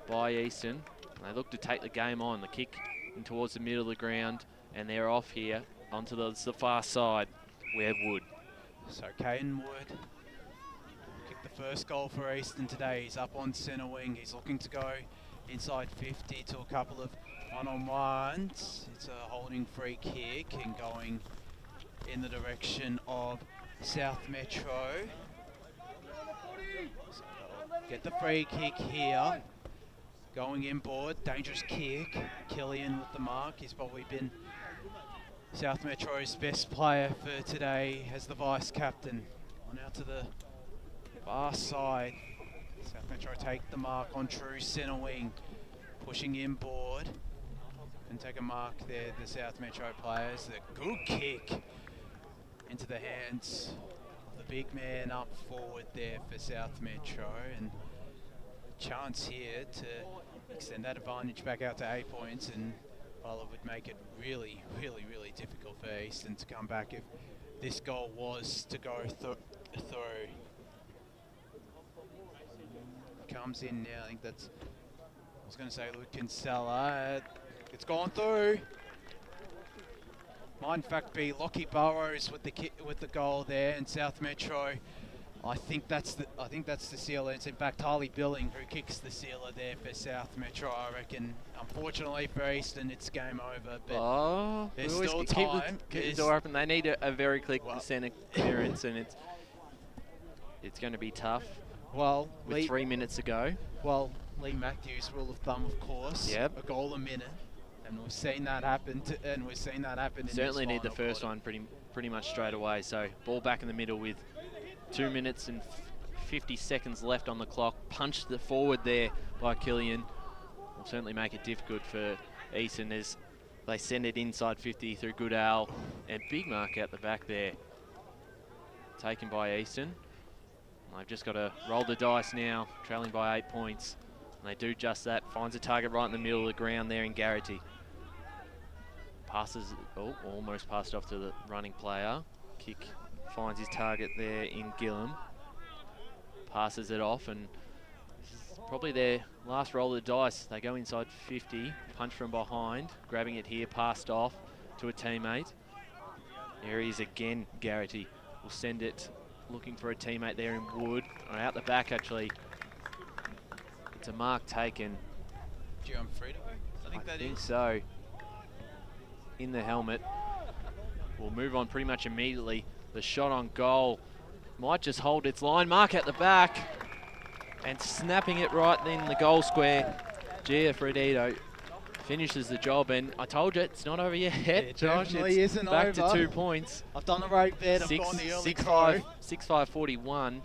by Eastern. They look to take the game on. The kick in towards the middle of the ground, and they're off here onto the far side, where Wood. So Caden Wood kicked the first goal for Eastern today. He's up on centre wing. He's looking to go inside 50 to a couple of one-on-ones. It's a holding free kick and going in the direction of South Metro. So get the free kick here. Going inboard, dangerous kick. Killian with the mark. He's probably been South Metro's best player for today as the vice captain. On out to the far side. South Metro take the mark on true centre wing. Pushing inboard. And take a mark there, the South Metro players. The good kick into the hands of the big man up forward there for South Metro. And chance here to extend that advantage back out to 8 points, and while it would make it really, really, really difficult for Eastern to come back if this goal was to go through. Comes in now, I think that's, I was going to say Luke Kinsella. It's gone through. Might in fact be Lockie Burrows with the goal there, and South Metro. I think that's the sealer. It's in fact Harley Billing who kicks the sealer there for South Metro. I reckon. Unfortunately for Eastern, it's game over. But there's still time. Keep the door open. They need a very quick centre clearance, and it's going to be tough. Well, with 3 minutes to go. Well, Lee Matthews, rule of thumb, of course. Yep. A goal a minute, and we've seen that happen. Certainly need the first one pretty much straight away. So ball back in the middle with 2 minutes and 50 seconds left on the clock. Punched the forward there by Killian. Will certainly make it difficult for Eastern as they send it inside 50 through Goodale. And big mark out the back there. Taken by Eastern. They've just got to roll the dice now, trailing by 8 points. And they do just that. Finds a target right in the middle of the ground there in Garrity. Passes, oh, almost passed off to the running player. Kick finds his target there in Gillum. Passes it off, and this is probably their last roll of the dice. They go inside 50, punch from behind, grabbing it here, passed off to a teammate. There he is again, Garrity will send it, looking for a teammate there in Wood, or out the back actually. It's a mark taken. Gianfredo, I think that is. So. In the helmet. We'll move on pretty much immediately. The shot on goal might just hold its line. Mark at the back and snapping it right in the goal square. Gianfredo finishes the job, and I told you it's not over yet. It Josh, definitely isn't back over. to 2 points. I've done the rate bet. I've gone the early crow. 6-5-41,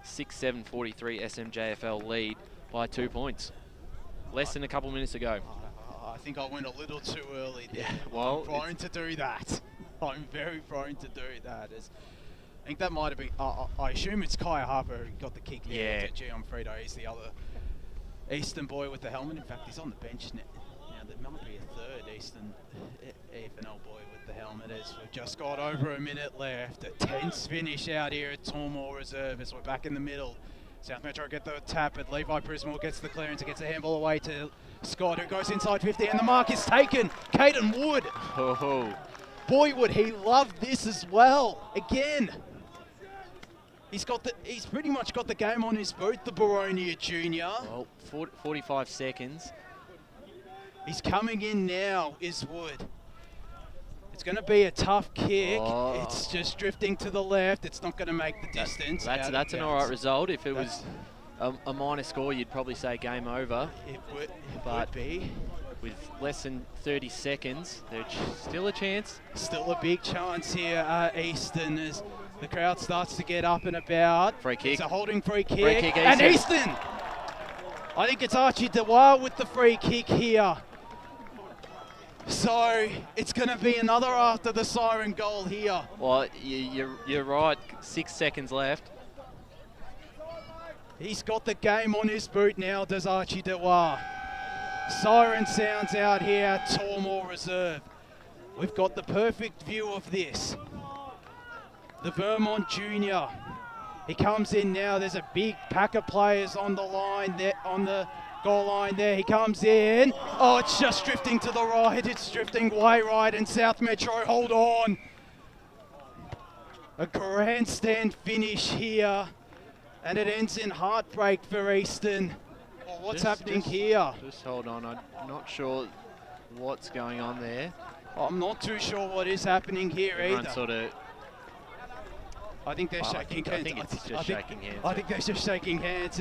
6-7-43 SMJFL lead by 2 points. Less than a couple minutes ago. I think I went a little too early there. Yeah, well, I'm prone to do that. I'm very prone to do that. I think that might have been, I assume it's Kai Harper who got the kick there. Yeah. Gianfredo is the other Eastern boy with the helmet. In fact, he's on the bench now. Now there might be a third Eastern EFNL boy with the helmet as we've just got over a minute left. A tense finish out here at Tormore Reserve as we're back in the middle. South Metro get the tap, but Levi Prismore gets the clearance. It gets the handball away to Scott, who goes inside 50, and the mark is taken. Caden Wood. Oh. Boy, would he love this as well. Again, he's pretty much got the game on his boot, the Boronia junior. Well, 45 seconds. He's coming in now, is Wood. It's going to be a tough kick. Oh. It's just drifting to the left. It's not going to make the distance. That's an all right result. If it was a minor score, you'd probably say game over. It would be. With less than 30 seconds, there's still a chance. Still a big chance here, Eastern, as the crowd starts to get up and about. Free kick. It's a holding free kick. Free kick, And Eastern! I think it's Archie Dewa with the free kick here. So it's going to be another after the siren goal here. Well, you're right. 6 seconds left. He's got the game on his boot now, does Archie Dewa. Siren sounds out here at Tormore Reserve. We've got the perfect view of this. The Vermont Junior. He comes in now. There's a big pack of players on the line there, on the goal line there. He comes in. Oh, it's just drifting to the right. It's drifting way right, and South Metro hold on. A grandstand finish here, and it ends in heartbreak for Eastern. Oh, what's happening here? Just hold on. I'm not sure what's going on there. I'm not too sure what is happening here either. Sort of. I think they're shaking hands. I think it's just shaking hands. I think they're just shaking hands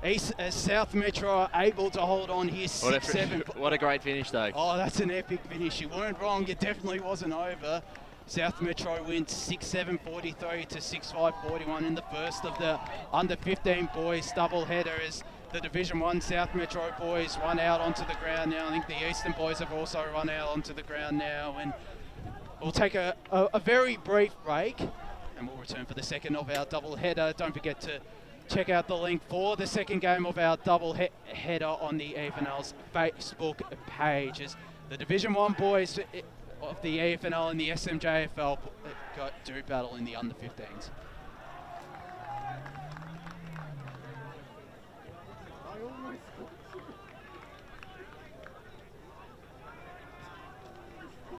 as South Metro are able to hold on here 6-7. What a great finish though. Oh, that's an epic finish. You weren't wrong. It definitely wasn't over. South Metro wins 6-7-43 to 6-5-41 in the first of the under-15 boys doubleheader as the Division 1 South Metro boys run out onto the ground now. I think the Eastern boys have also run out onto the ground now. And we'll take a very brief break and we'll return for the second of our doubleheader. Don't forget to check out the link for the second game of our doubleheader on the EFNL's Facebook page as the Division 1 boys of the EFNL and the SMJFL do battle in the under-15s.